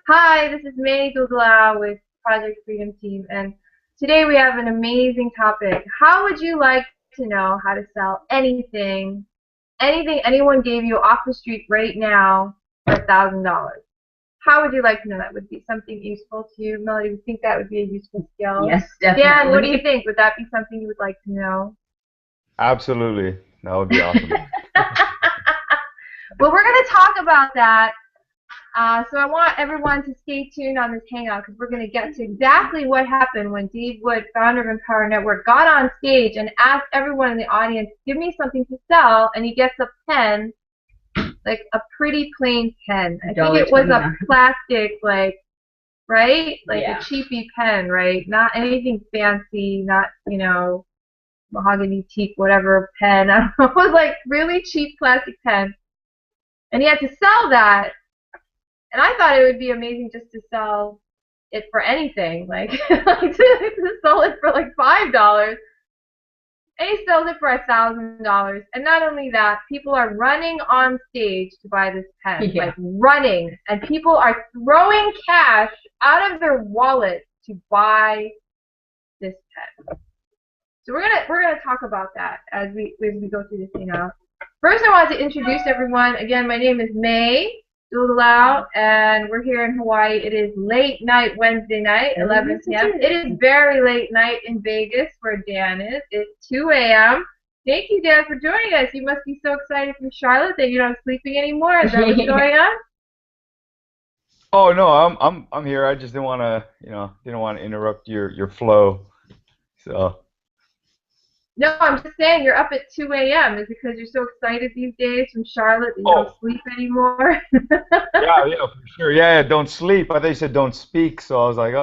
Hi, this is May Dudla with Project Freedom Team, and today we have an amazing topic. How would you like to know how to sell anything anyone gave you off the street right now for $1,000? How would you like to know that would be something useful to you? Melody, would you think that would be a useful skill? Yes, Dan, what do you definitely. think? Would that be something you would like to know? Absolutely. That would be awesome. Well, we're going to talk about that. So I want everyone to stay tuned on this hangout because we're going to get to exactly what happened when Dave Wood, founder of Empower Network, got on stage and asked everyone in the audience, give me something to sell, and he gets a pen, like a pretty plain pen. I think Dollar it was a 29. plastic, like, right? Like a Yeah. cheapy pen, right? Not anything fancy, not, mahogany teak, whatever pen. I don't know. It was like really cheap plastic pen. And he had to sell that. And I thought it would be amazing just to sell it for anything, like, like to sell it for like $5. And he sells it for $1,000. And not only that, people are running on stage to buy this pen, like Yeah. running, and people are throwing cash out of their wallet to buy this pen. So we're gonna talk about that as we go through this thing out. First, I want to introduce everyone. Again, my name is May Dulalau, and we're here in Hawaii. It is late night Wednesday night, 11 p.m. It is very late night in Vegas, where Dan is. It's 2 a.m. Thank you, Dan, for joining us. You must be so excited from Charlotte that you're not sleeping anymore. Is that what's going on? Oh no, I'm here. I just didn't want to, didn't want to interrupt your flow. So, No, I'm just saying you're up at 2 a.m. Is it because you're so excited these days from Charlotte that you don't oh, sleep anymore? yeah, for sure. Yeah, don't sleep. I thought you said don't speak, so I was like,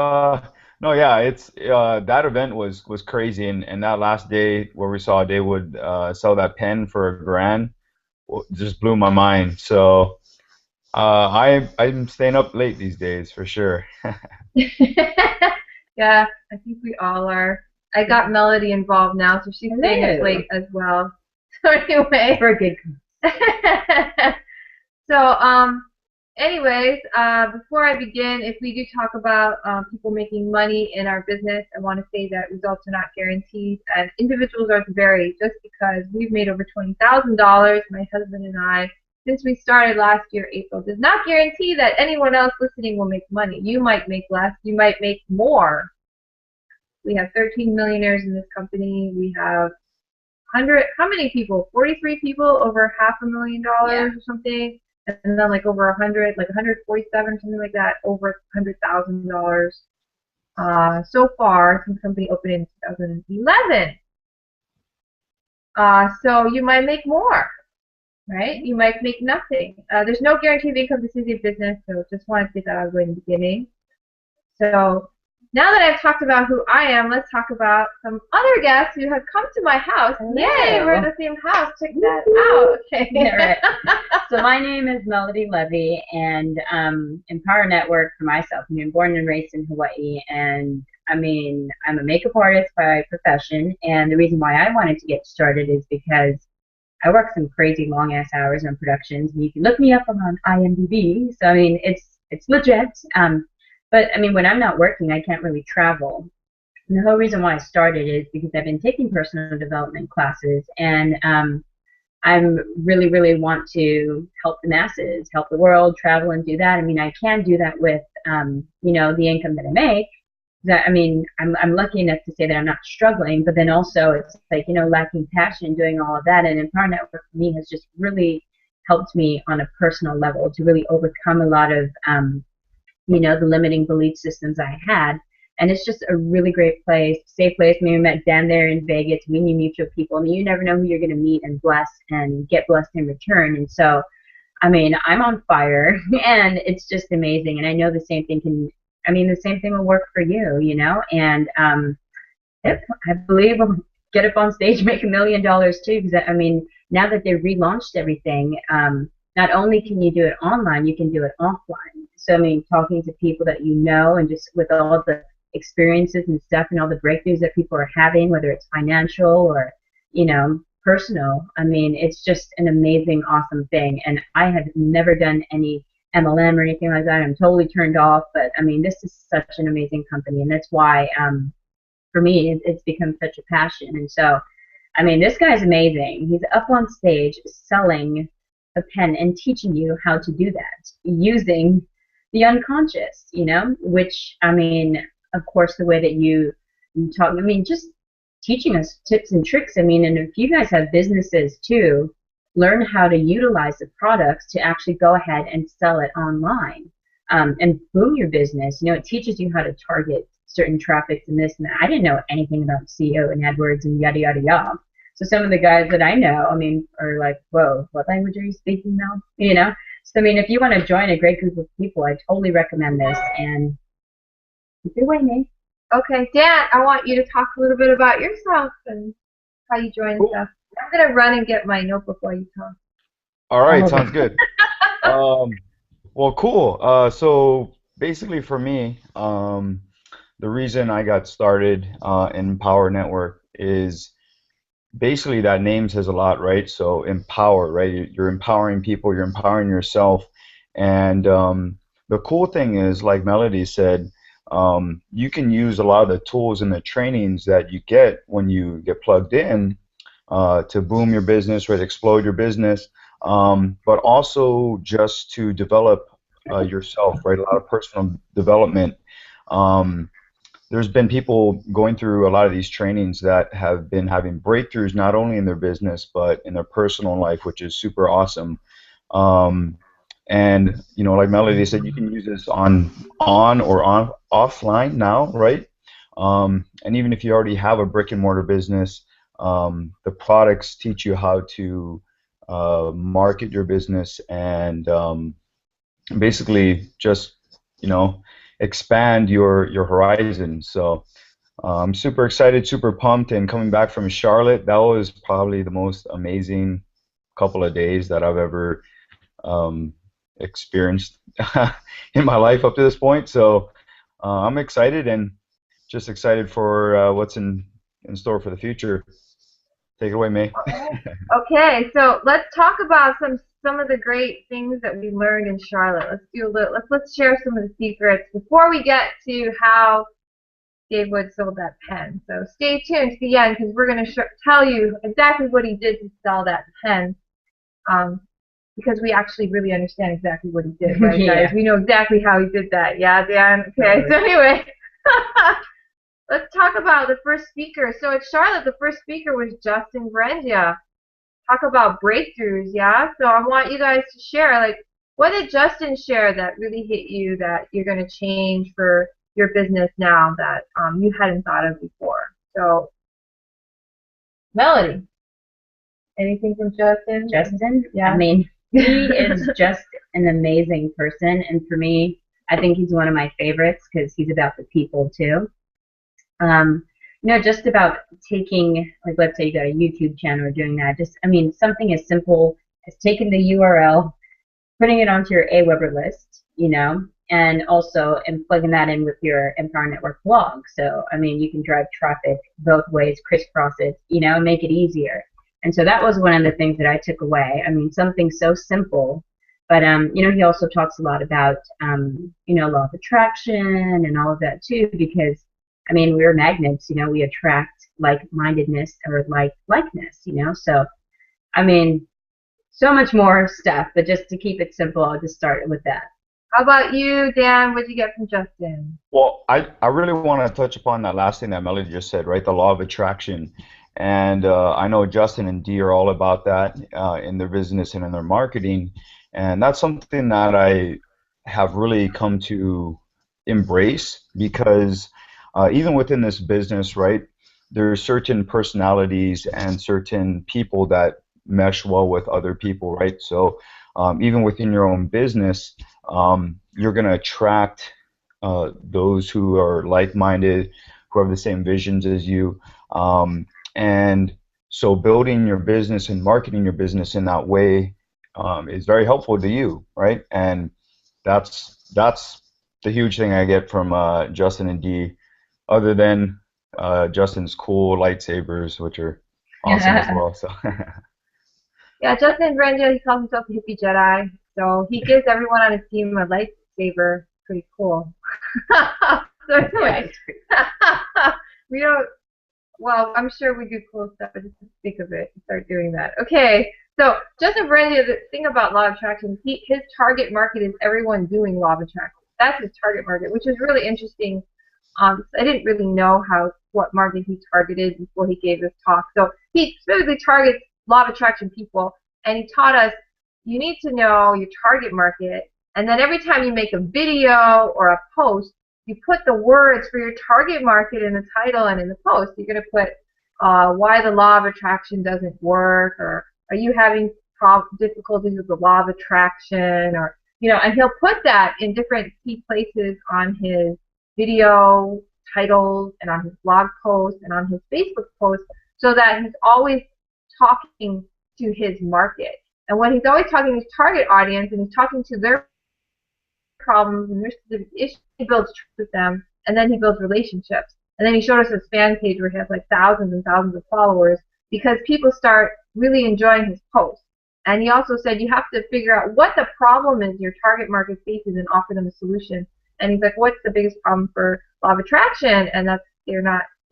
no, yeah, it's that event was crazy and that last day where we saw they would sell that pen for $1,000 just blew my mind. So, I'm staying up late these days for sure. Yeah, I think we all are. I got Melody involved now, so she's staying up Hello. late as well. So anyway, For a good so anyways, before I begin, if we do talk about people making money in our business, I want to say that results are not guaranteed, and individuals are to vary. Just because we've made over $20,000, my husband and I, since we started last year, April, does not guarantee that anyone else listening will make money. You might make less, you might make more. We have 13 millionaires in this company. We have 100, how many people? 43 people, over half a million Yeah. dollars or something. And then like over 100, like 147, something like that, over $100,000 so far since the company opened in 2011. So you might make more, right? You might make nothing. There's no guarantee of income. This is a business, so just want to say that out of the way in the beginning. So now that I've talked about who I am, let's talk about some other guests who have come to my house. Yay, we're in Hello. the same house. Check that Woo-hoo. out. Okay. All right. So my name is Melody Levy, and Empower Network for myself. I mean, born and raised in Hawaii, and I mean, I'm a makeup artist by profession, and the reason why I wanted to get started is because I work some crazy long ass hours on productions, and you can look me up on IMDb. So I mean, it's legit. But I mean, when I'm not working, I can't really travel. And the whole reason why I started is because I've been taking personal development classes, and I'm really want to help the masses, help the world, travel and do that. I mean, I can do that with the income that I make. That I mean, I'm lucky enough to say that I'm not struggling, but then also it's like, lacking passion and doing all of that. And Empower Network for me has just really helped me on a personal level to really overcome a lot of the limiting belief systems I had. And it's just a really great place, safe place. I mean, we met down there in Vegas, meeting mutual people. I mean, you never know who you're going to meet and bless and get blessed in return. And so, I mean, I'm on fire and it's just amazing. And I know the same thing will work for you, And if, I believe we'll get up on stage, make $1 million too. Because I mean, now that they relaunched everything, not only can you do it online, you can do it offline. So I mean, talking to people that you know, and just with all the experiences and stuff, and all the breakthroughs that people are having, whether it's financial or personal. I mean, it's just an amazing, awesome thing. And I have never done any MLM or anything like that. I'm totally turned off. But I mean, this is such an amazing company, and that's why for me it's become such a passion. And so, I mean, this guy's amazing. He's up on stage selling a pen and teaching you how to do that using the unconscious, which, I mean, of course, the way that you talk, I mean, just teaching us tips and tricks. I mean, and if you guys have businesses too, learn how to utilize the products to actually go ahead and sell it online, and boom your business. It teaches you how to target certain traffics and this and that. I didn't know anything about SEO and AdWords and yada yada yada. So some of the guys that I know, I mean, are like, whoa, what language are you speaking now? So I mean, if you want to join a great group of people, I totally recommend this. And keep your way, Nate. Okay, Dan, I want you to talk a little bit about yourself and how you joined Cool. stuff. I'm gonna run and get my notebook while you talk. All right, Oh, sounds good. Um, well, cool. So basically for me, the reason I got started in Power Network is basically that name says a lot, right? So empower, right? You're empowering people, you're empowering yourself. And the cool thing is, like Melody said, you can use a lot of the tools and the trainings that you get when you get plugged in to boom your business, right? Explode your business, but also just to develop yourself, right? A lot of personal development. Um, there's been people going through a lot of these trainings that have been having breakthroughs not only in their business but in their personal life, which is super awesome. Um, and like Melody said, you can use this on offline now, right? And even if you already have a brick and mortar business, the products teach you how to market your business and basically just you know expand your horizon. So I'm super excited, super pumped, and coming back from Charlotte, that was probably the most amazing couple of days that I've ever um, experienced in my life up to this point. So I'm excited and just excited for what's in store for the future. Take it away, May. Okay, so let's talk about some of the great things that we learned in Charlotte. Let's do a little. Let's share some of the secrets before we get to how Dave Wood sold that pen. So stay tuned to the end because we're going to tell you exactly what he did to sell that pen. Because we actually really understand exactly what he did, right, Yeah. guys? We know exactly how he did that. Yeah, Dan? Okay, so anyway, let's talk about the first speaker. So at Charlotte, the first speaker was Justin Brandia. Talk about breakthroughs, yeah? So I want you guys to share, like, what did Justin share that really hit you that you're going to change for your business now that you hadn't thought of before? So, Melody, anything from Justin? Justin, Yeah. I mean, he is just an amazing person, and for me, I think he's one of my favorites because he's about the people too. Just about taking, like, let's say you got a YouTube channel or doing that. Just, I mean, something as simple as taking the URL, putting it onto your Aweber list, and also and plugging that in with your Empower Network blog. So, I mean, you can drive traffic both ways, crisscross it, and make it easier. And so that was one of the things that I took away. I mean, something so simple, but he also talks a lot about law of attraction and all of that too, because I mean, we're magnets, we attract like-mindedness or likeness, So, I mean, so much more stuff, but just to keep it simple, I'll just start with that. How about you, Dan? What did you get from Justin? Well, I really want to touch upon that last thing that Melody just said, right? The law of attraction. And I know Justin and Dee are all about that in their business and in their marketing. And that's something that I have really come to embrace because even within this business, right, there are certain personalities and certain people that mesh well with other people, right? So even within your own business, you're going to attract those who are like-minded, who have the same visions as you. And so building your business and marketing your business in that way is very helpful to you, right? And that's the huge thing I get from Justin and Dee, other than Justin's cool lightsabers, which are awesome as well. So Yeah, Justin Brandia, he calls himself a hippie Jedi. So he gives everyone on his team a lightsaber. Pretty cool. So Yeah, anyway, we don't. Well, I'm sure we do cool stuff, but just to think of it, start doing that. Okay, so Justin Brandy, the thing about law of attraction, his target market is everyone doing law of attraction. That's his target market, which is really interesting. I didn't really know what market he targeted before he gave this talk. So he specifically targets law of attraction people, and he taught us you need to know your target market, and then every time you make a video or a post, you put the words for your target market in the title and in the post. You're going to put why the law of attraction doesn't work, or are you having difficulties with the law of attraction, or and he'll put that in different key places on his video titles and on his blog posts and on his Facebook posts, so that he's always talking to his market. And when he's always talking to his target audience and he's talking to their problems and their specific issues, he builds trust with them, and then he builds relationships. And then he showed us his fan page where he has like thousands and thousands of followers because people start really enjoying his posts. And he also said you have to figure out what the problem is your target market faces and offer them a solution. And he's like, what's the biggest problem for law of attraction? And that's they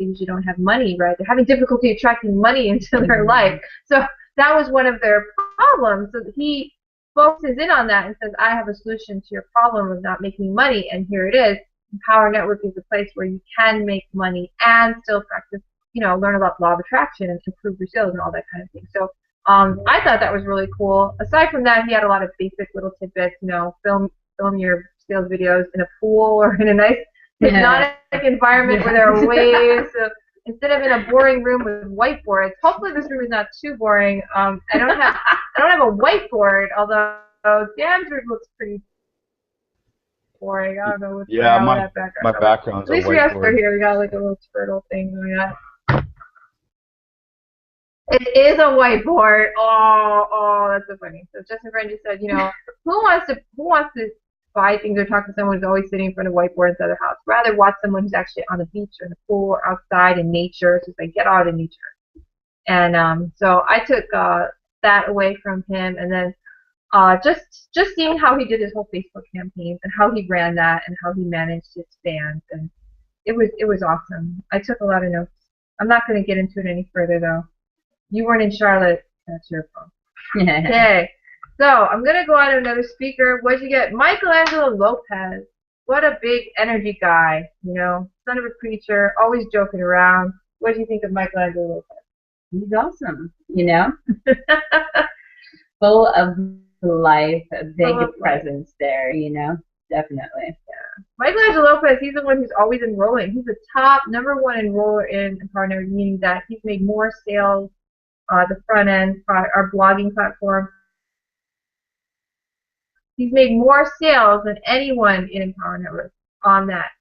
usually don't have money, right? They're having difficulty attracting money into their life. So that was one of their problems. So he focuses in on that and says, I have a solution to your problem of not making money, and here it is. Power Network is a place where you can make money and still practice, learn about law of attraction and improve your sales and all that kind of thing. So I thought that was really cool. Aside from that, he had a lot of basic little tidbits, film your sales videos in a pool or in a nice hypnotic environment where there are waves. So instead of in a boring room with whiteboards, hopefully this room is not too boring. I don't have a whiteboard, although Dan's room looks pretty boring. I don't know what's Yeah, that background. my background's At a least we have for whiteboard. here. We got like a little turtle thing going on. It is a whiteboard. Oh, that's so funny. So Justin Friend just said, who wants to buy things or talk to someone who's always sitting in front of a whiteboard inside their house? Rather watch someone who's actually on the beach or in the pool or outside in nature. So it's like get out in nature. And so I took that away from him, and then just seeing how he did his whole Facebook campaigns and how he ran that and how he managed his fans, and it was awesome. I took a lot of notes. I'm not going to get into it any further though. You weren't in Charlotte. That's your fault. Okay. So I'm going to go on to another speaker. What'd you get? Michelangelo Lopez. What a big energy guy, son of a preacher, always joking around. What do you think of Michelangelo Lopez? He's awesome, full of life, a big presence there, definitely. Yeah. Michelangelo Lopez, he's the one who's always enrolling. He's the top #1 enroller in Empower Network, meaning that he's made more sales the front end, our blogging platform. He's made more sales than anyone in Empower Network on that.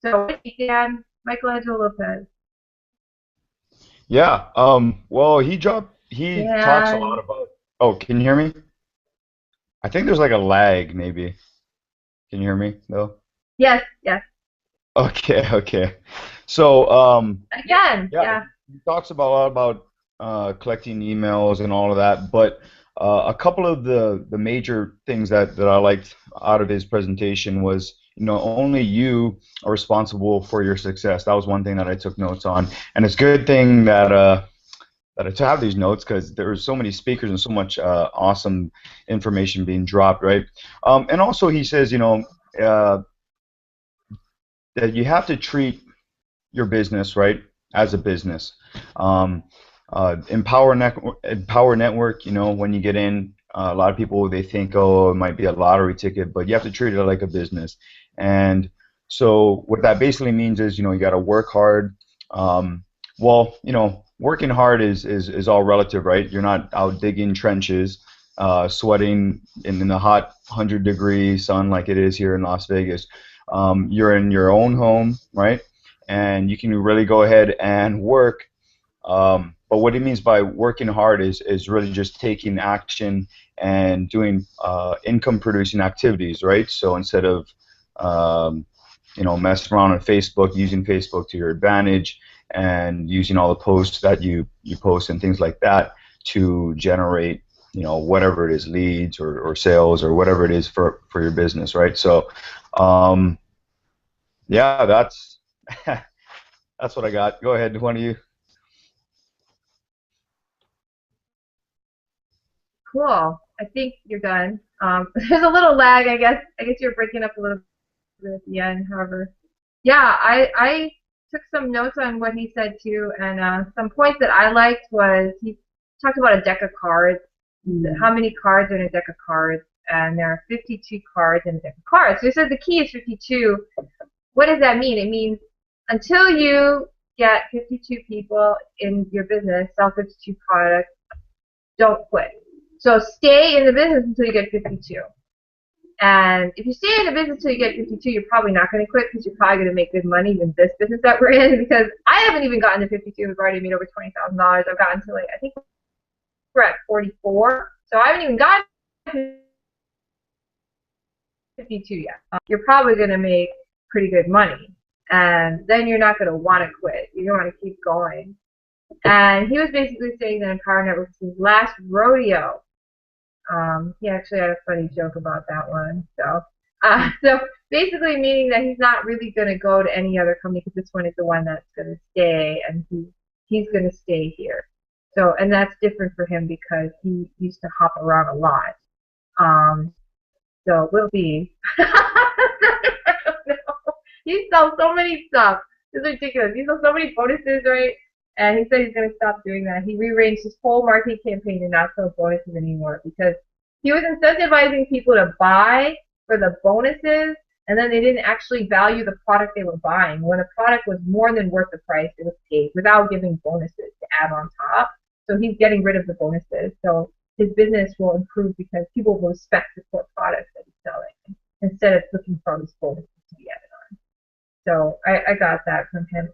So again, Michelangelo Lopez. Yeah. Well, he talks a lot about. Oh, can you hear me? I think there's like a lag, maybe. Can you hear me though? Yes. Okay. So, again, yeah. He talks a lot about collecting emails and all of that, but a couple of the major things that I liked out of his presentation was, only you are responsible for your success. That was one thing that I took notes on, and it's a good thing that I have these notes because there's so many speakers and so much awesome information being dropped, right? And also he says, that you have to treat your business, right, as a business. Empower Network, when you get in, a lot of people, they think, oh, it might be a lottery ticket, but you have to treat it like a business. And so what that basically means is, you got to work hard. Working hard is all relative, right? You're not out digging trenches, sweating in the hot 100-degree sun like it is here in Las Vegas. You're in your own home, right? And you can really go ahead and work. But what he means by working hard is really just taking action and doing income-producing activities, right? So instead of messing around on Facebook, using Facebook to your advantage, and using all the posts that you post and things like that to generate whatever it is, leads or sales or whatever it is for your business, right? So, um, yeah, that's what I got. Go ahead, one of you. Cool. I think you're done. There's a little lag, I guess. I guess you're breaking up a little bit at the end. However, yeah, I took some notes on what he said too, and some points that I liked was he talked about a deck of cards. How many cards are in a deck of cards? And there are 52 cards in a deck of cards. So he said the key is 52. What does that mean? It means until you get 52 people in your business, sell 52 products, don't quit. So stay in the business until you get 52. And if you stay in the business until you get 52, you're probably not going to quit because you're probably going to make good money in this business that we're in. Because I haven't even gotten to 52. We've already made over $20,000. I've gotten to I think we're at 44. So I haven't even gotten to 52 yet. You're probably going to make pretty good money. And then you're not going to want to quit. You're going to want to keep going. And he was basically saying that Empower Network is his last rodeo. He actually had a funny joke about that one. So basically meaning that he's not really going to go to any other company because this one is the one that's going to stay, and he's going to stay here. So, and that's different for him because he used to hop around a lot. So we'll see. I don't know. He sells so many stuff. It's ridiculous. He sells so many bonuses, right? And he said he's going to stop doing that. He rearranged his whole marketing campaign to not sell bonuses anymore because he was incentivizing people to buy for the bonuses, and then they didn't actually value the product they were buying. When a product was more than worth the price, it was paid without giving bonuses to add on top. So he's getting rid of the bonuses. So his business will improve because people will respect the core products that he's selling instead of looking for these bonuses to be added on. So I got that from him.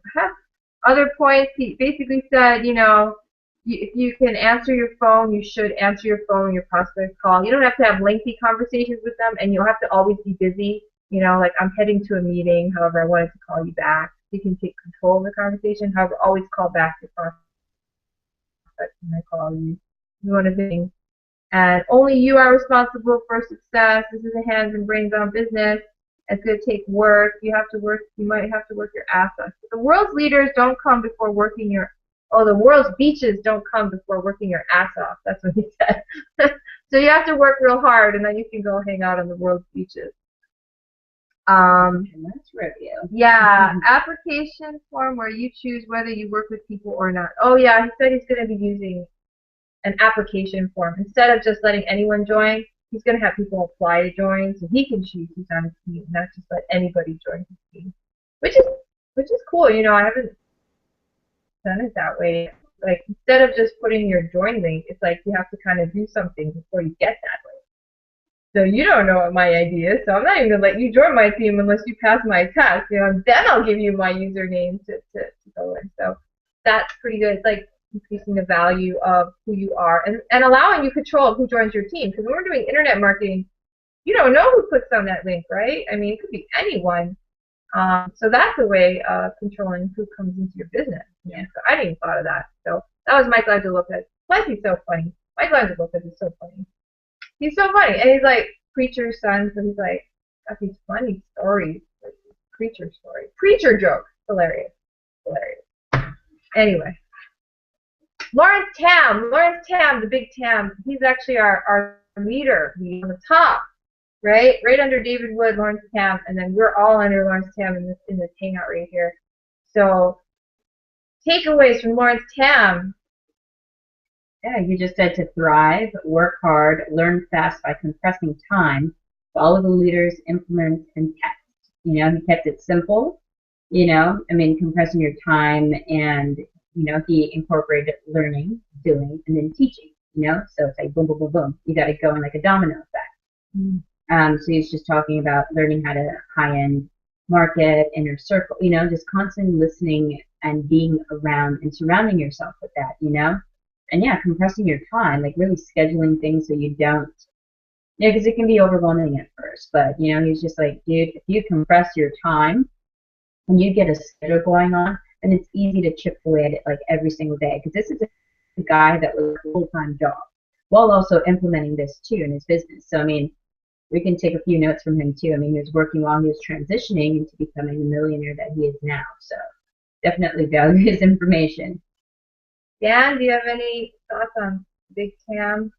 Other points, he basically said, if you can answer your phone, you should answer your phone when your prospects call. You don't have to have lengthy conversations with them, and you don't have to always be busy. Like I'm heading to a meeting, however, I wanted to call you back. You can take control of the conversation. However, always call back your prospects when I call you. You want to be, and only you are responsible for success. This is a hands and brains on business. It's going to take work. You might have to work your ass off. The world's leaders don't come before working the world's beaches don't come before working your ass off. That's what he said. So you have to work real hard, and then you can go hang out on the world's beaches. And that's review. Yeah, application form where you choose whether you work with people or not. Oh yeah, he said he's going to be using an application form instead of just letting anyone join. He's going to have people apply to join, so he can choose who's on his team, not just let anybody join his team, which is cool. I haven't done it that way. Like instead of just putting your join link, it's like you have to kind of do something before you get that link. So you don't know what my ID is, so I'm not even going to let you join my team unless you pass my test. Then I'll give you my username to go in. So that's pretty good. It's like increasing the value of who you are and allowing you control of who joins your team. Because when we're doing internet marketing, you don't know who clicks on that link, right? I mean, it could be anyone. So that's a way of controlling who comes into your business. Yeah. So I didn't even thought of that. So that was Mike Lopez. Plus, he's so funny. Mike Lopez is so funny. He's so funny, and he's like preacher's son, so he's like got these funny stories, like preacher stories, preacher jokes, hilarious. Anyway. Lawrence Tam, the big Tam, he's actually our leader. He's on the top, right under David Wood, Lawrence Tam, and then we're all under Lawrence Tam in this hangout right here. So takeaways from Lawrence Tam. Yeah, you just said to thrive, work hard, learn fast by compressing time, follow the leaders, implement, and test. He kept it simple. Compressing your time, and he incorporated learning, doing, and then teaching. So it's like boom, boom, boom, boom. You got to go in like a domino effect. Mm-hmm. So he's just talking about learning how to high-end market, inner circle. Just constantly listening and being around and surrounding yourself with that. And yeah, compressing your time, like really scheduling things so you don't. Because it can be overwhelming at first. But he's just like, dude, if you compress your time and you get a schedule going on, then it's easy to chip away at it like every single day. Because this is a guy that was a full-time job. while also implementing this too in his business. So I mean, we can take a few notes from him too. I mean, he was working while he was transitioning into becoming the millionaire that he is now. So definitely value his information. Dan, do you have any thoughts on Big Tam?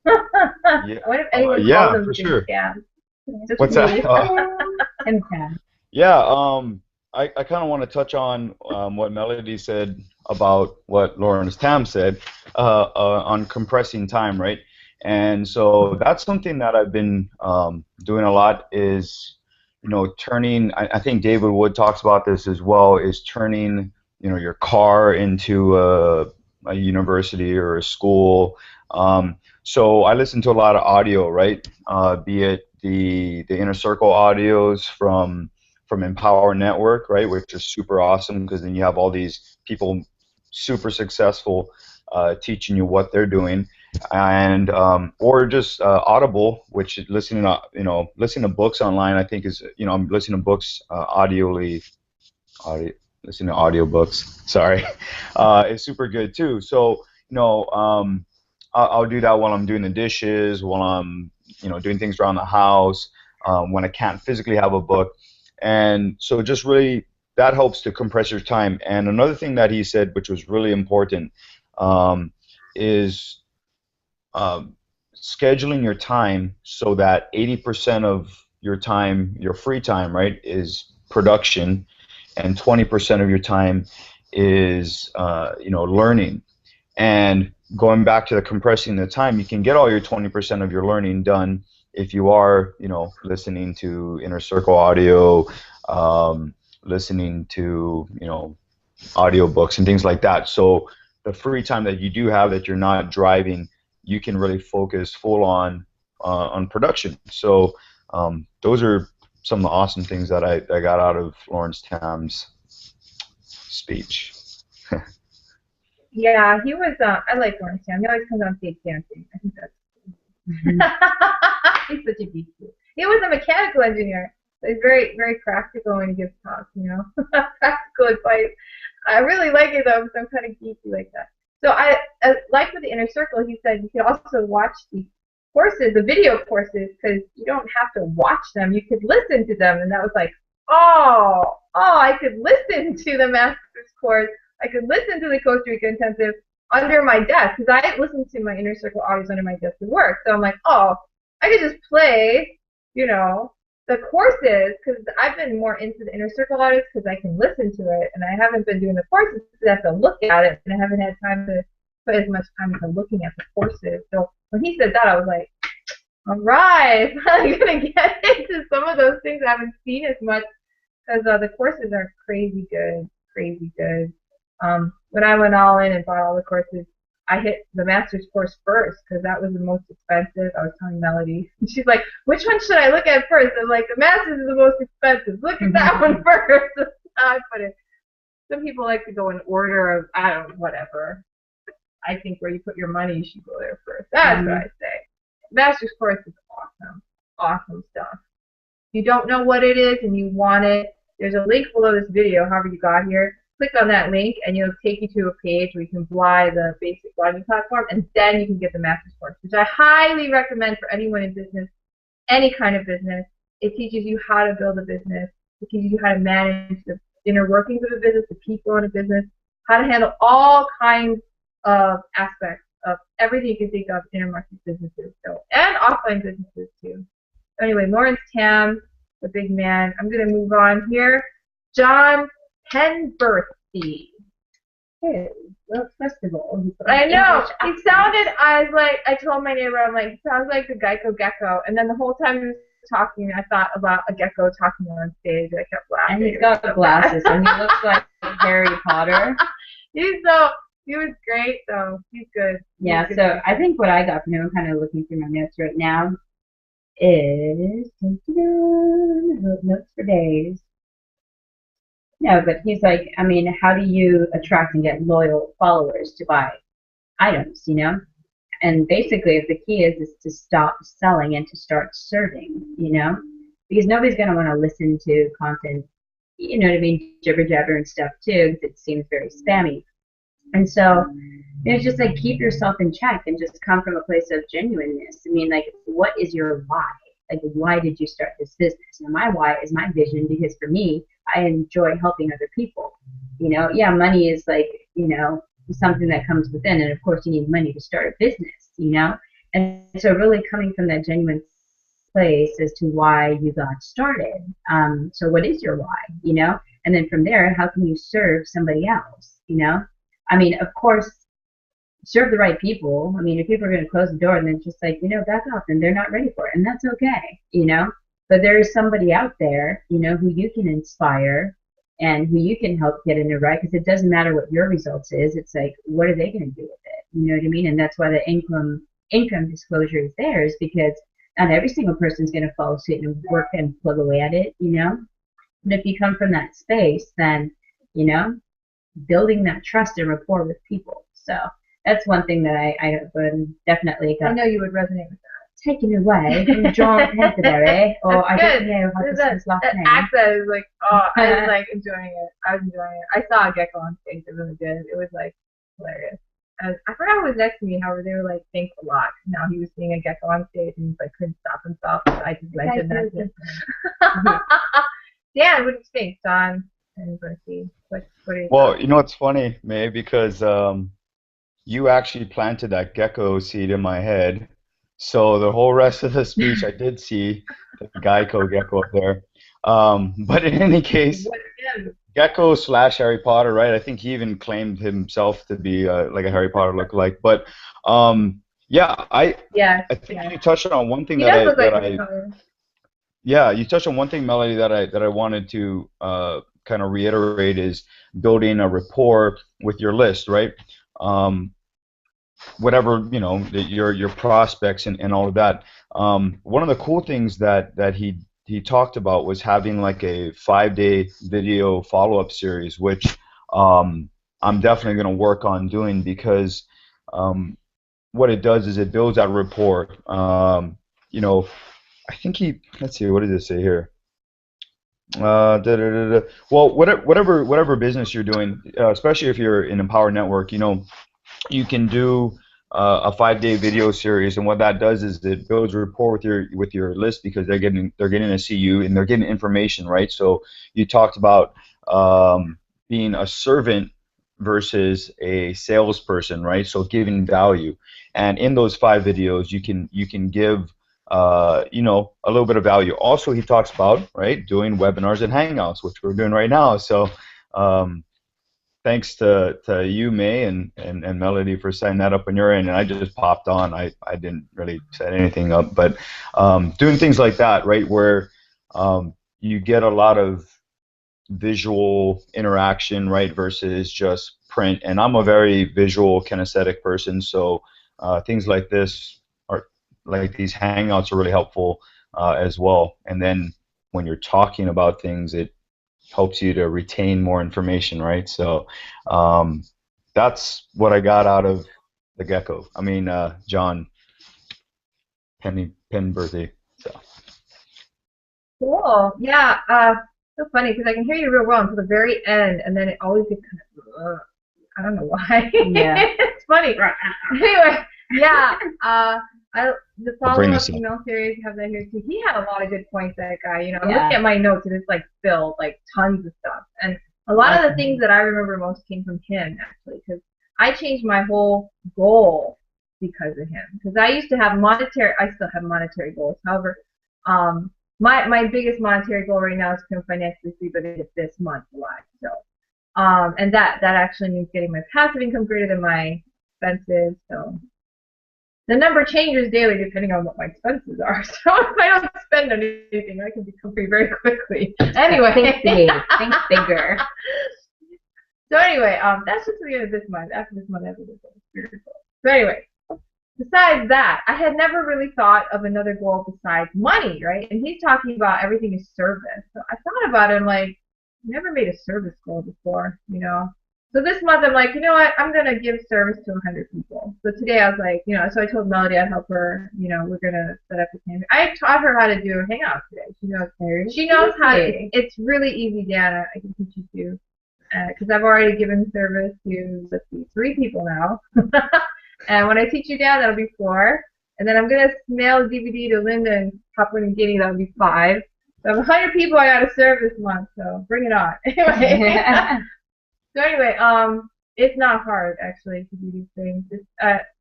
Yeah, What if anyone calls yeah, him for Big sure. Tam? Just What's me. that? Him, Tam. Yeah, I kind of want to touch on what Melody said about what Lawrence Tam said on compressing time, right? And so that's something that I've been doing a lot is, turning, I think David Wood talks about this as well, is turning, your car into a university or a school. So I listen to a lot of audio, right? Be it the Inner Circle audios from Empower Network, right, which is super awesome because then you have all these people super successful teaching you what they're doing, and or just Audible, which is listening to books online. I think is I'm listening to books audio, listening to audiobooks. Sorry, is super good too. So I'll do that while I'm doing the dishes, while I'm doing things around the house, when I can't physically have a book. And so just really that helps to compress your time. And another thing that he said, which was really important, is scheduling your time so that 80% of your time, your free time, right, is production, and 20% of your time is learning. And going back to the compressing the time, you can get all your 20% of your learning done if you are, listening to Inner Circle audio, listening to, audiobooks and things like that. So the free time that you do have that you're not driving, you can really focus full on production. So those are some of the awesome things that I got out of Lawrence Tam's speech. Yeah, he was. I like Lawrence Tam. He always comes on stage dancing. I think that's. He's such a geek. He was a mechanical engineer. So he's very, very practical when he gives talks. Practical advice. I really like it though, because I'm kind of geeky like that. So I like with the Inner Circle, he said you could also watch the courses, the video courses, because you don't have to watch them. You could listen to them, and that was like, I could listen to the master's course. I could listen to the Costa Rica intensive under my desk, because I listened to my Inner Circle audios under my desk at work. So I'm like, I could just play, the courses, because I've been more into the Inner Circle audios because I can listen to it, and I haven't been doing the courses because I have to look at it, and I haven't had time to put as much time into looking at the courses. So when he said that, I was like, all right, I'm going to get into some of those things I haven't seen as much, because the courses are crazy good, crazy good. When I went all in and bought all the courses, I hit the master's course first because that was the most expensive. I was telling Melody. She's like, which one should I look at first? I'm like, the master's is the most expensive. Look at that one first. That's how I put it. Some people like to go in order of, I don't know, whatever. I think where you put your money, you should go there first. That's what I say. Master's course is awesome. Awesome stuff. If you don't know what it is and you want it, there's a link below this video, however you got here. Click on that link and it'll take you to a page where you can buy the basic blogging platform, and then you can get the master's course, which I highly recommend for anyone in business, any kind of business. It teaches you how to build a business. It teaches you how to manage the inner workings of a business, the people in a business, how to handle all kinds of aspects of everything you can think of in intermarket businesses, and offline businesses too. Anyway, Lawrence Tam, the big man. I'm going to move on here. John Penberthy. Hey, well, festival. I know. He sounded, I told my neighbor, I'm like, he sounds like the Geico Gecko. And then the whole time he was talking, I thought about a gecko talking on stage. I kept laughing. And he's got glasses, and he looks like Harry Potter. He was great, though. He's good. Yeah, He's so good. I think what I got from him, I'm kind of looking through my notes right now, is notes for days. No, but he's like, I mean, how do you attract and get loyal followers to buy items, And basically, the key is to stop selling and to start serving, Because nobody's going to want to listen to content, jibber jabber and stuff too, because it seems very spammy. And so it's just like keep yourself in check and just come from a place of genuineness. I mean, like, what is your why? Like, why did you start this business? And my why is my vision because for me, I enjoy helping other people. Yeah, money is like, something that comes within, and of course, you need money to start a business. And so, really coming from that genuine place as to why you got started. So, what is your why? And then from there, how can you serve somebody else? I mean, of course, serve the right people. I mean, if people are going to close the door and then just like, back off and they're not ready for it, and that's okay. But there is somebody out there, who you can inspire and who you can help get in the right, because it doesn't matter what your results is. It's like, what are they going to do with it? You know what I mean? And that's why the income disclosure is there, is because not every single person is going to follow suit and work and plug away at it. But if you come from that space, then, you know, building that trust and rapport with people. So that's one thing that I would definitely I know you would resonate with taken away from John Canterbury, or I don't know how to say his last that name. accent is like, oh, I was like enjoying it. I was enjoying it. I saw a gecko on stage. It really did. It was like hilarious. I forgot who was next to me. However, they were like, thanks a lot. Now he was seeing a gecko on stage and he like couldn't stop himself. So I just mentioned that. Dan, what do you think, John and Bertie? What do you Well, think? you know what's funny, May, because you actually planted that gecko seed in my head. So the whole rest of the speech, I did see the Geico gecko up there. But in any case, What him? Gecko slash Harry Potter, right? I think he even claimed himself to be like a Harry Potter lookalike. But yeah, Yes, I think yes. you touched on one thing He that does I look that like Harry I Potter. yeah, you touched on one thing, Melody, that I wanted to kind of reiterate is building a rapport with your list, right? Um, whatever your prospects and all of that. One of the cool things that he talked about was having like a 5-day video follow-up series, which um, I'm definitely going to work on doing because um, what it does is it builds that rapport. You know, I think let's see, what does it say here? Da, da, da, da. Well, whatever business you're doing, especially if you're in Empower Network, you can do a 5-day video series, and what that does is it builds rapport with your list because they're getting to see you and they're getting information, right? So you talked about being a servant versus a salesperson, right? So giving value, and in those 5 videos, you can give a little bit of value. Also, he talks about right doing webinars and hangouts, which we're doing right now. So. Um, Thanks to you, May, and Melody for setting that up on your end. And I just popped on. I didn't really set anything up, but doing things like that, right, where you get a lot of visual interaction, right, versus just print. And I'm a very visual, kinesthetic person, so things like this are like these hangouts are really helpful as well. And then when you're talking about things, it helps you to retain more information, right? So um, that's what I got out of the gecko. I mean, John Penberthy. So Cool. Yeah. So funny because I can hear you real well until the very end, and then it always gets kind of. I don't know why. Yeah. It's funny. Anyway, yeah. The I'll bring follow-up this up. email series have that here too. He had a lot of good points. That guy. I'm Yeah. looking at my notes and it's like filled like tons of stuff, and a lot of the things that I remember most came from him actually because I changed my whole goal because of him. Because I used to have monetary. I still have monetary goals. However, um, my biggest monetary goal right now is to become financially free by the end of this month, July. So, and that actually means getting my passive income greater than my expenses. So the number changes daily depending on what my expenses are. So if I don't spend anything, I can become free very quickly. Anyway, Think big, think bigger. So anyway, that's just the end of this month. After this month, after this month. So anyway, besides that, I had never really thought of another goal besides money, right? And he's talking about everything is service. So I thought about it, I'm like, never made a service goal before. So this month I'm like, you know what? I'm gonna give service to 100 people. So today I was like, so I told Melody I'd help her. We're gonna set up a thing. I taught her how to do a hangout today. She knows how. It's really easy, Dana. I can teach you too. because I've already given service to, let's see, 3 people now. And when I teach you down, that'll be 4. And then I'm going to mail a DVD to Linda and Papua New Guinea, that'll be 5. So I have 100 people I got to serve this month, so bring it on. Anyway, so anyway, it's not hard actually to do these things.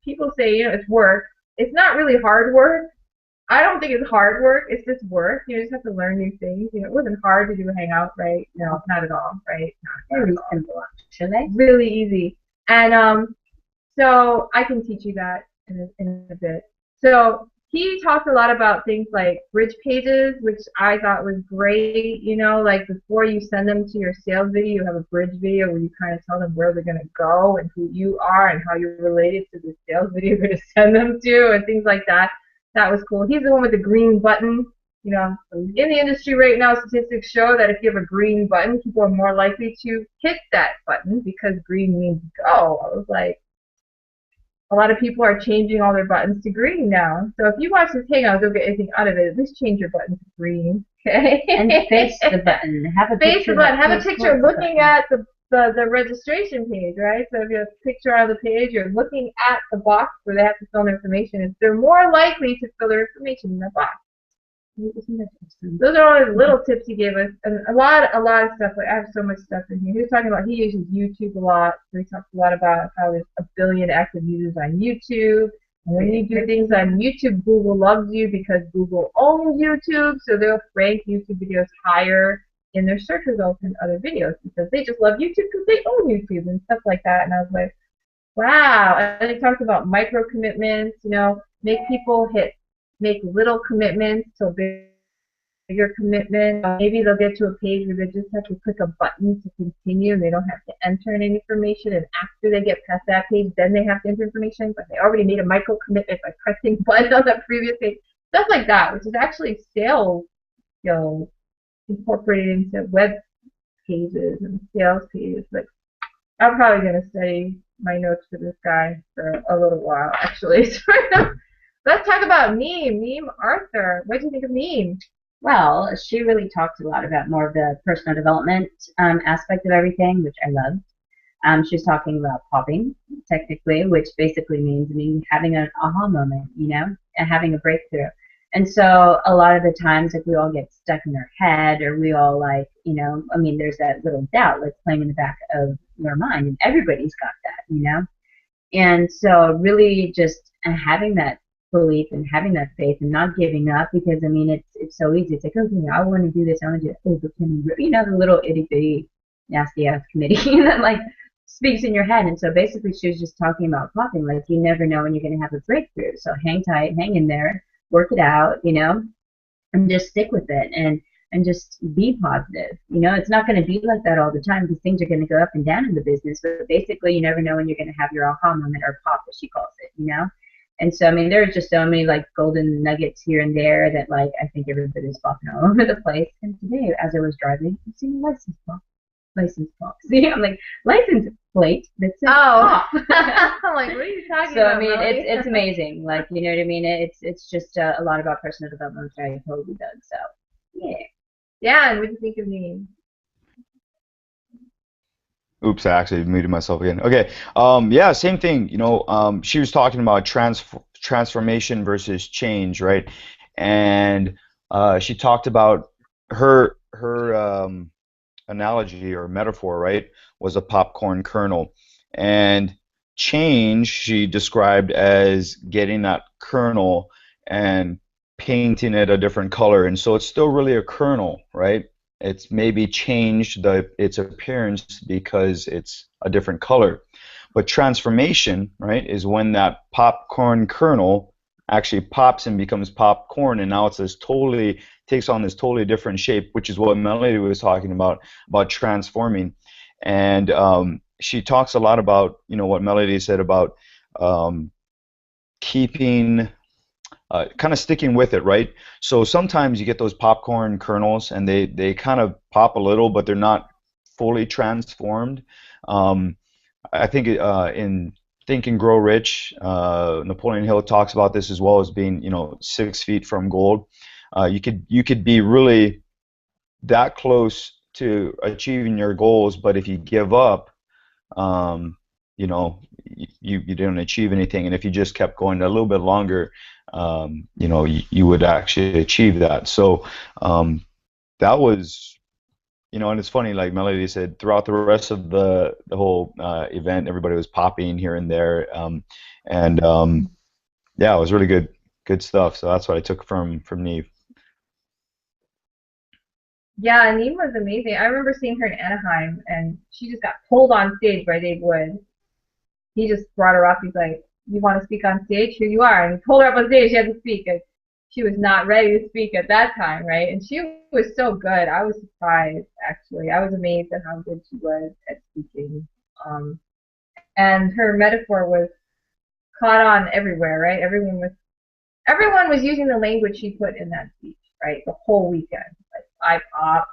People say, it's work. It's not really hard work. I don't think it's hard work. It's just work. You just have to learn new things. It wasn't hard to do a hangout, right? No, not at all, right? Very simple, actually. Really easy. And so I can teach you that in a bit. So he talked a lot about things like bridge pages, which I thought was great. Like before you send them to your sales video, you have a bridge video where you kind of tell them where they're going to go and who you are and how you're related to the sales video you're going to send them to and things like that. That was cool. He's the one with the green button. In the industry right now, statistics show that if you have a green button, people are more likely to hit that button because green means go. I was like, a lot of people are changing all their buttons to green now. So if you watch this hangout, don't get anything out of it. At least change your button to green, okay? And face the button. Have a picture. Have a picture looking at the registration page, right? So if you have a picture on the page, you're looking at the box where they have to fill their information. They're more likely to fill their information in that box. Those are all the little tips he gave us, and a lot of stuff. I have so much stuff in here. He was talking about he uses YouTube a lot, so he talks a lot about how there's 1 billion active users on YouTube. And when you do things on YouTube, Google loves you because Google owns YouTube, so they'll rank YouTube videos higher in their search results than other videos because they just love YouTube because they own YouTube and stuff like that. And I was like, wow. And he talks about micro commitments. Make little commitments to bigger commitment. Maybe they'll get to a page where they just have to click a button to continue and they don't have to enter any information. And after they get past that page, then they have to enter information, but they already made a micro commitment by pressing a button on the previous page. Stuff like that, which is actually sales, incorporated into web pages and sales pages. But I'm probably going to study my notes for this guy for a little while, actually. Let's talk about Neem Arthur. What do you think of Neem? Well, she really talked a lot about more of the personal development aspect of everything, which I loved. She was talking about popping, technically, which basically means having an aha moment, and having a breakthrough. And so a lot of the times, if we all get stuck in our head, or we all there's that little doubt that's playing in the back of your mind, and everybody's got that, And so really just having that belief and having that faith and not giving up, because it's so easy. It's like, okay, I want to do this, I want to do it. Oh, but can the little itty bitty nasty ass committee that speaks in your head. And so basically she was just talking about popping, like you never know when you're going to have a breakthrough. So hang tight, hang in there, work it out, and just stick with it and just be positive. It's not going to be like that all the time because things are going to go up and down in the business. But basically, you never know when you're going to have your aha moment or pop, as she calls it. And so, there's just so many golden nuggets here and there that I think everybody's popping all over the place. And today, as I was driving, I seen a license plate. See, I'm like, license plate that says pop. I'm like, what are you talking about? So it's amazing. You know what I mean? It's just a lot about personal development, which I totally done. So yeah. Yeah, and what do you think of me? Oops, I actually muted myself again. Okay. Yeah, same thing. She was talking about transformation versus change, right? And she talked about her analogy or metaphor, right, was a popcorn kernel. And change she described as getting that kernel and painting it a different color. And so it's still really a kernel, right? It's maybe changed its appearance because it's a different color. But transformation, right, is when that popcorn kernel actually pops and becomes popcorn, and now takes on this totally different shape, which is what Melody was talking about transforming. And she talks a lot about, what Melody said about keeping kind of sticking with it, right? So sometimes you get those popcorn kernels and they kind of pop a little, but they're not fully transformed. I think in Think and Grow Rich, Napoleon Hill talks about this as well as being, 6 feet from gold. You could be really that close to achieving your goals, but if you give up, um, you know, you didn't achieve anything. And if you just kept going a little bit longer, you would actually achieve that. So that was, and it's funny, like Melody said, throughout the rest of the whole event, everybody was popping here and there, and yeah, it was really good stuff. So that's what I took from Neve. Yeah, Neem was amazing. I remember seeing her in Anaheim, and she just got pulled on stage by Dave Wood. He just brought her up. He's like, "You want to speak on stage? Here you are." And he pulled her up on stage. She had to speak, and she was not ready to speak at that time, right? And she was so good. I was surprised, actually. I was amazed at how good she was at speaking. Um, and her metaphor was caught on everywhere, right? Everyone was using the language she put in that speech, right? The whole weekend, like IPOPs,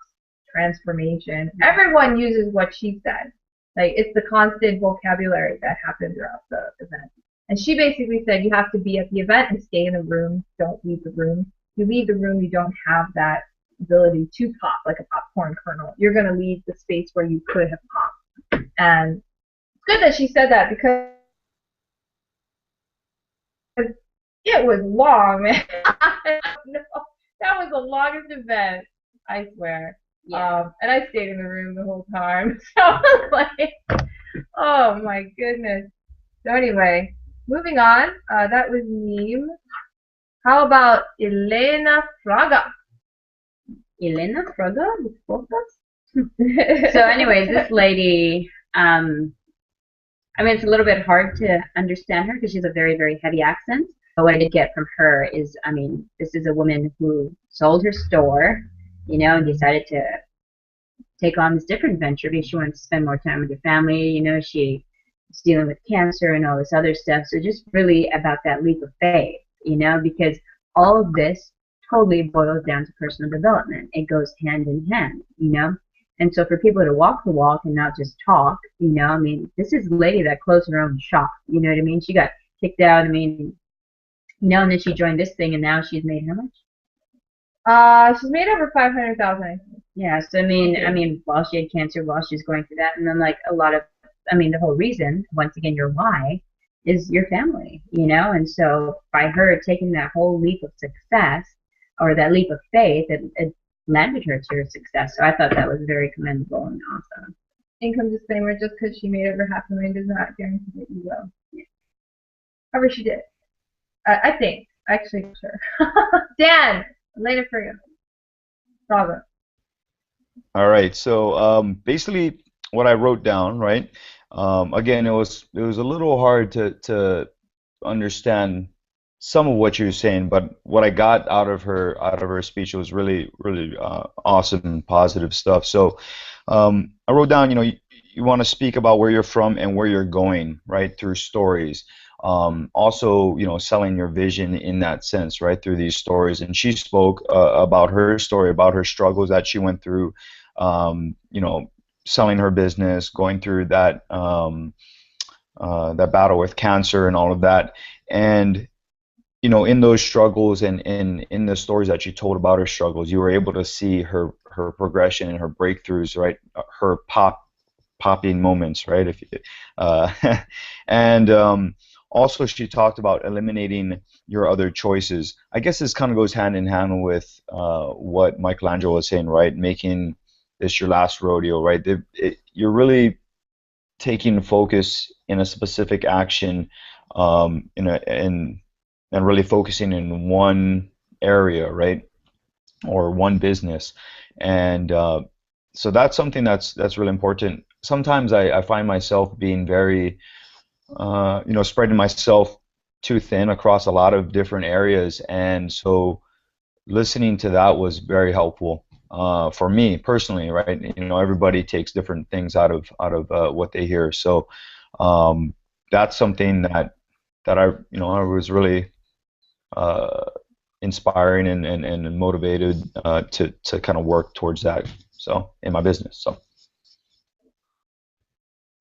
transformation. Everyone uses what she said. Like it's the constant vocabulary that happened throughout the event. And she basically said you have to be at the event and stay in the room. Don't leave the room. If you leave the room, you don't have that ability to pop like a popcorn kernel. You're going to leave the space where you could have popped. And it's good that she said that because it was long, man. I don't know. That was the longest event, I swear. Yeah. And I stayed in the room the whole time. So I was like, oh my goodness. So anyway, moving on. That was Neem. How about Elena Fraga? Elena Fraga with both of us? So anyways, this lady, I mean, it's a little bit hard to understand her because she's a very, very heavy accent. But what I did get from her is, I mean, this is a woman who sold her store, and decided to take on this different venture because she wanted to spend more time with her family. She was dealing with cancer and all this other stuff. So just really about that leap of faith, because all of this totally boils down to personal development. It goes hand in hand. And so for people to walk the walk and not just talk, I mean, this is a lady that closed her own shop. You know what I mean? She got kicked out. I mean, and then she joined this thing, and now she's made how much? She's made over 500,000. Yeah. So I mean, while she had cancer, while she's going through that, and then like a lot of, I mean, the whole reason, once again, your why is your family, and so by her taking that whole leap of success or that leap of faith, it landed her to her success. So I thought that was very commendable and awesome. Income disclaimer: just because she made over $500,000 does not guarantee that you will. Yeah. However, she did. I think. Actually, sure. Dan, later for you. Bravo. All right. So basically, what I wrote down, right? Again, it was a little hard to understand some of what you were saying, but what I got out of her speech was really really awesome and positive stuff. So I wrote down, you want to speak about where you're from and where you're going, right, through stories. Also, selling your vision in that sense, right, through these stories. And she spoke about her story, about her struggles that she went through, selling her business, going through that battle with cancer and all of that. And in those struggles and in the stories that she told about her struggles, you were able to see her progression and her breakthroughs, right? Her popping moments, right? And also she talked about eliminating your other choices. I guess this kind of goes hand in hand with what Michelangelo was saying, right? Making this your last rodeo, right? You're really taking focus in a specific action, and really focusing in one area, right, or one business, and so that's something that's really important. Sometimes I find myself being very, spreading myself too thin across a lot of different areas, and so listening to that was very helpful for me personally, right? Everybody takes different things out of what they hear, so that's something that I was really uh, inspiring and motivated to kind of work towards that. So in my business. So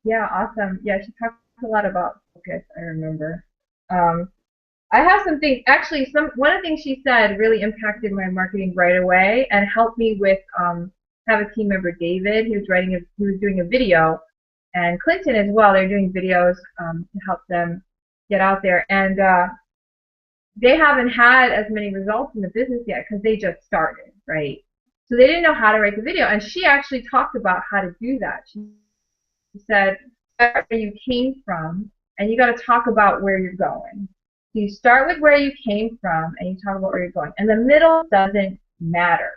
Yeah, awesome. Yeah, she talked a lot about focus, I remember. Um, I have some things, actually, one of the things she said really impacted my marketing right away and helped me with have a team member, David. He was doing a video, and Clinton as well. They're doing videos to help them get out there, and they haven't had as many results in the business yet because they just started, right? So they didn't know how to write the video, and she actually talked about how to do that. She said, start where you came from, and you got to talk about where you're going. So you start with where you came from, and you talk about where you're going. And the middle doesn't matter.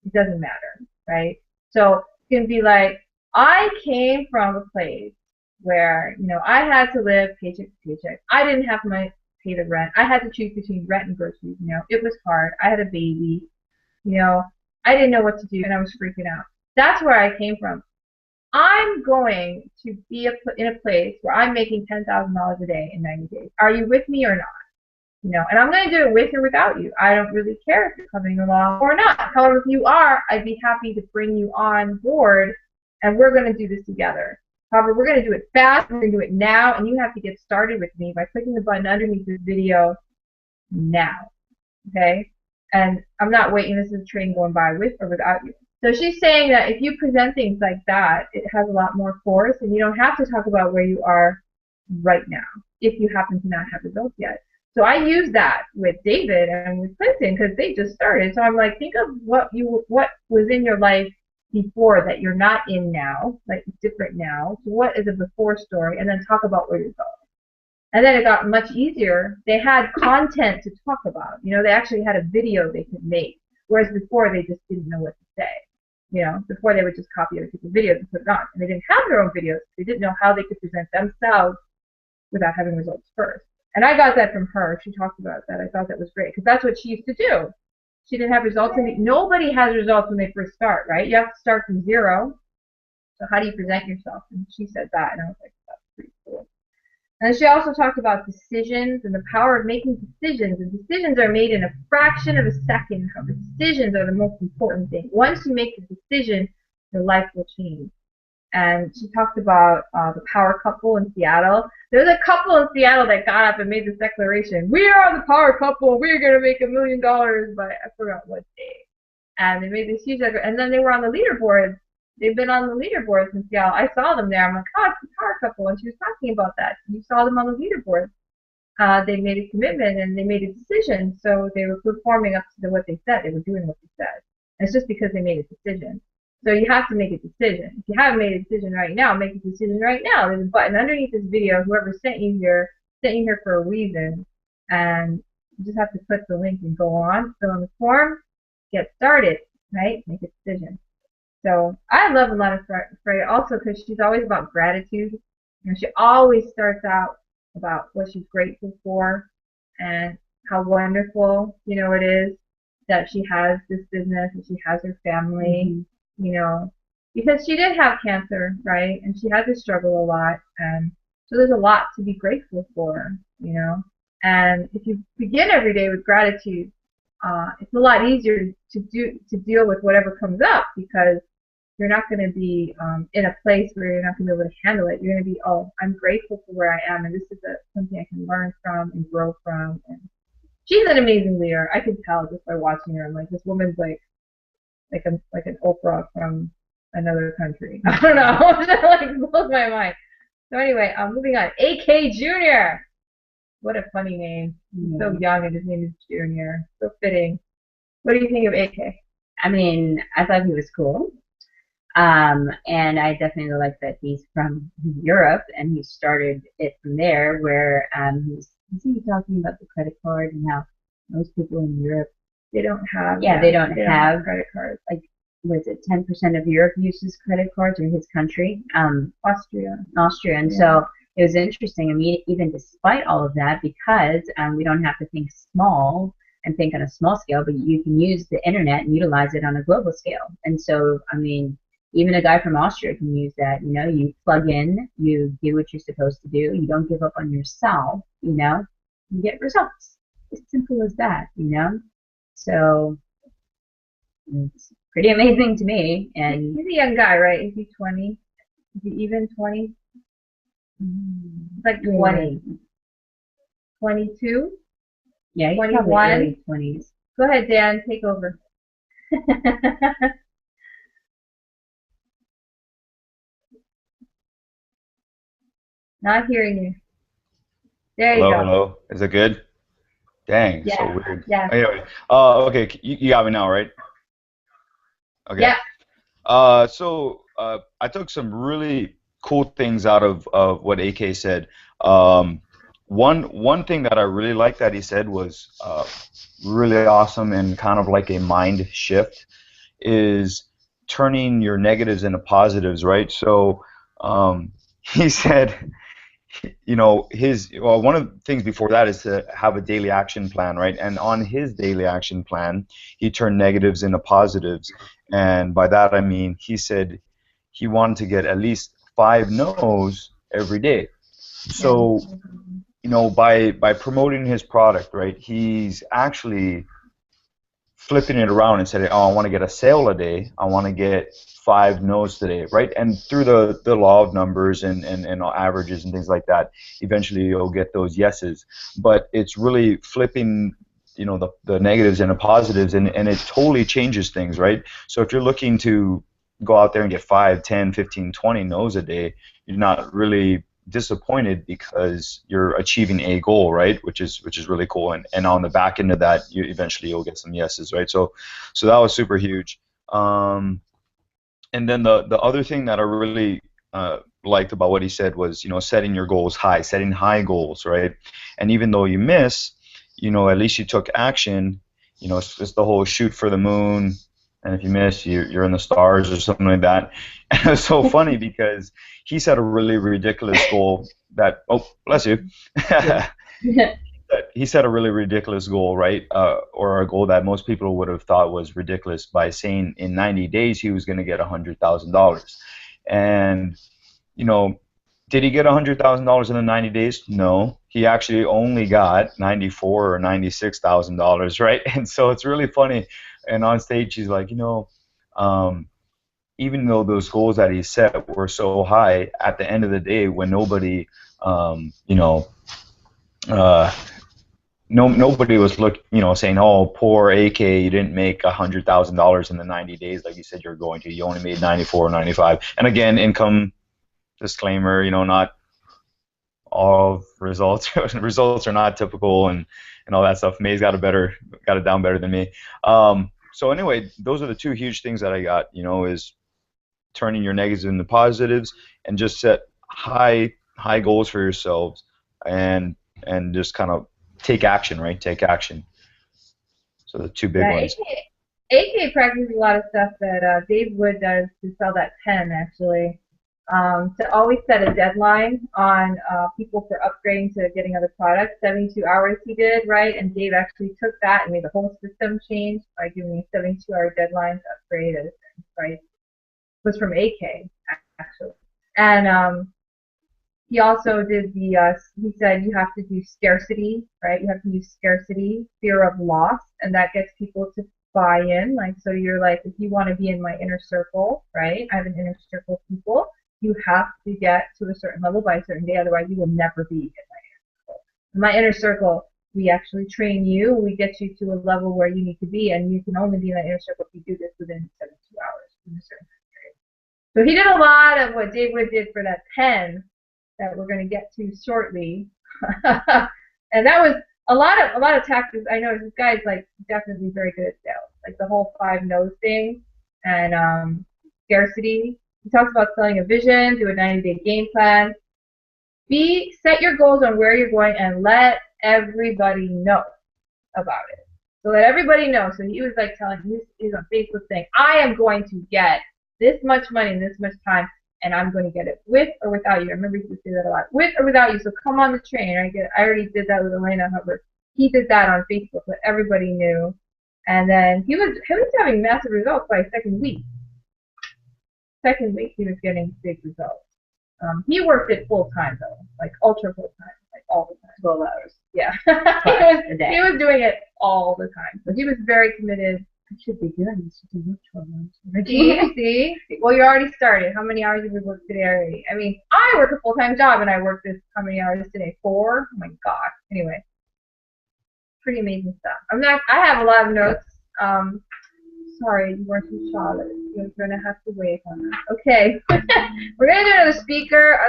It doesn't matter, right? So you can be like, I came from a place where, I had to live paycheck to paycheck. I didn't have money to pay the rent. I had to choose between rent and groceries. It was hard. I had a baby. I didn't know what to do, and I was freaking out. That's where I came from. I'm going to be in a place where I'm making $10,000 a day in 90 days. Are you with me or not? And I'm going to do it with or without you. I don't really care if you're coming along or not. However, if you are, I'd be happy to bring you on board, and we're going to do this together. However, we're going to do it fast. We're going to do it now, and you have to get started with me by clicking the button underneath this video now. Okay? And I'm not waiting. This is a train going by with or without you. So she's saying that if you present things like that, it has a lot more force, and you don't have to talk about where you are right now if you happen to not have results yet. So I use that with David and with Clinton because they just started. So I'm like, think of what was in your life before that you're not in now, like it's different now. So what is a before story, and then talk about where you're going. And then it got much easier. They had content to talk about. They actually had a video they could make, whereas before they just didn't know what to say. Before they would just copy other people's videos and put it on. And they didn't have their own videos. They didn't know how they could present themselves without having results first. And I got that from her. She talked about that. I thought that was great because that's what she used to do. She didn't have results. Nobody has results when they first start, right? You have to start from zero. So how do you present yourself? And she said that, and I was like, that's pretty cool. And she also talked about decisions and the power of making decisions. And decisions are made in a fraction of a second. How decisions are the most important thing. Once you make the decision, your life will change. And she talked about the power couple in Seattle. There's a couple in Seattle that got up and made this declaration. We are the power couple. We're going to make $1 million by, I forgot what day. And they made this huge declaration. And then they were on the leaderboard. They've been on the leaderboards in Seattle. I saw them there. I'm like, oh, it's the power couple. And she was talking about that. You saw them on the leaderboard. They made a commitment and they made a decision. So they were performing up to what they said. They were doing what they said. And it's just because they made a decision. So you have to make a decision. If you haven't made a decision right now, make a decision right now. There's a button underneath this video. Whoever sent you here for a reason. And you just have to click the link and go on, fill in the form, get started, right? Make a decision. So I love Alana Freya also because she's always about gratitude. She always starts out about what she's grateful for and how wonderful, it is that she has this business and she has her family, because she did have cancer, right? And she had to struggle a lot. And so there's a lot to be grateful for, And if you begin every day with gratitude, it's a lot easier to deal with whatever comes up because you're not going to be in a place where you're not going to be able to handle it. You're going to be, oh, I'm grateful for where I am, and this is something I can learn from and grow from. And she's an amazing leader. I can tell just by watching her. I'm like, this woman's like an Oprah from another country. I don't know. It like blows my mind. So anyway, moving on. AK Jr. What a funny name. He's so young and his name is Junior. So fitting. What do you think of AK? I mean, I thought he was cool. And I definitely like that he's from Europe and he started it from there where was he talking about the credit card and how most people in Europe they don't have they don't have credit cards. Like was it 10% of Europe uses credit cards or his country? Austria. And so it was interesting. I mean, even despite all of that, because we don't have to think small and think on a small scale, but you can use the internet and utilize it on a global scale. And so, I mean, even a guy from Austria can use that. You plug in, you do what you're supposed to do, you don't give up on yourself, you get results. As simple as that, So it's pretty amazing to me. And he's a young guy, right? Is he 20? Is he even 20? It's like 20. 22? Yeah, he's 21? probably early 20s. Go ahead, Dan. Take over. Not hearing you. There you Hello, go. hello. Is it good? Dang, so Yeah. weird. Yeah. Anyway, okay, you got me now, right? Okay. Yeah. I took some really cool things out of what AK said. Um, one thing that I really liked that he said was really awesome and kind of like a mind shift is turning your negatives into positives, right? So he said his well, one of the things before that is to have a daily action plan, right? And on his daily action plan, he turned negatives into positives. And by that I mean he said he wanted to get at least 5 no's every day. Yeah. So by promoting his product, right, he's actually flipping it around and said, "Oh, I want to get a sale a day. I want to get 5 no's today," right? And through the law of numbers and averages and things like that, eventually you'll get those yeses. But it's really flipping, the negatives into positives, and it totally changes things, right? So if you're looking to go out there and get 5, 10, 15, 20 no's a day, you're not really disappointed because you're achieving a goal, right? Which is really cool. And on the back end of that, you'll get some yeses, right? So that was super huge. And then the other thing that I really liked about what he said was, setting your goals high, setting high goals, right? And even though you miss, at least you took action. It's the whole shoot for the moon, and if you miss, you're in the stars or something like that. And it was so funny because he set a really ridiculous goal that, oh, bless you. He set a really ridiculous goal, right? Or a goal that most people would have thought was ridiculous by saying in 90 days he was going to get $100,000. And, you know, did he get $100,000 in the 90 days? No. He actually only got 94 or $96,000, right? And so it's really funny. And on stage, he's like, um, even though those goals that he set were so high, at the end of the day, when nobody, um, you know, uh, nobody was saying, "Oh, poor AK, you didn't make $100,000 in the 90 days like you said you're going to. You only made 94 or 95." And again, income disclaimer, not all results results are not typical, and all that stuff. May's got it down better than me. So anyway, those are the two huge things that I got. Is turning your negatives into positives, and just set high goals for yourselves, and just kind of take action, right? Take action. So the two big Yeah. ones. AK practices a lot of stuff that Dave Wood does to sell that pen, actually. To always set a deadline on people for upgrading to getting other products. 72 hours he did, right? And Dave actually took that and made the whole system change by giving a 72-hour deadline to upgrade at a certain price. It was from AK, actually. And he also did he said you have to do scarcity, right? You have to use scarcity, fear of loss, and that gets people to buy in. Like, so you're like, if you want to be in my inner circle, right? I have an inner circle of people. You have to get to a certain level by a certain day, otherwise you will never be in my inner circle. In my inner circle, we actually train you, we get you to a level where you need to be, and you can only be in that inner circle if you do this within 72 hours in a certain time period. So he did a lot of what Dave Wood did for that pen that we're going to get to shortly. And that was a lot of tactics. I know this guy's like definitely very good at sales, like the whole 5 no's thing, and scarcity. He talks about selling a vision, do a 90-day game plan. Set your goals on where you're going and let everybody know about it. So let everybody know. So he was like he's on Facebook saying, I am going to get this much money in this much time, and I'm going to get it with or without you. I remember he would say that a lot. With or without you. So come on the train. I already did that with Elena Hubbard. He did that on Facebook, but everybody knew. And then he was having massive results by second week. Second week he was getting big results. He worked it full time though, like ultra full time, like all the time. 12 hours. Yeah. A day. He was doing it all the time. So he was very committed. I should be good. I should do 12 hours. See? Well, you already started. How many hours have you worked today already? I mean, I work a full-time job, and I work how many hours today? 4? Oh, my God. Anyway, pretty amazing stuff. I have a lot of notes. Sorry, you weren't in Charlotte. You're gonna have to wait on that. Okay. We're gonna do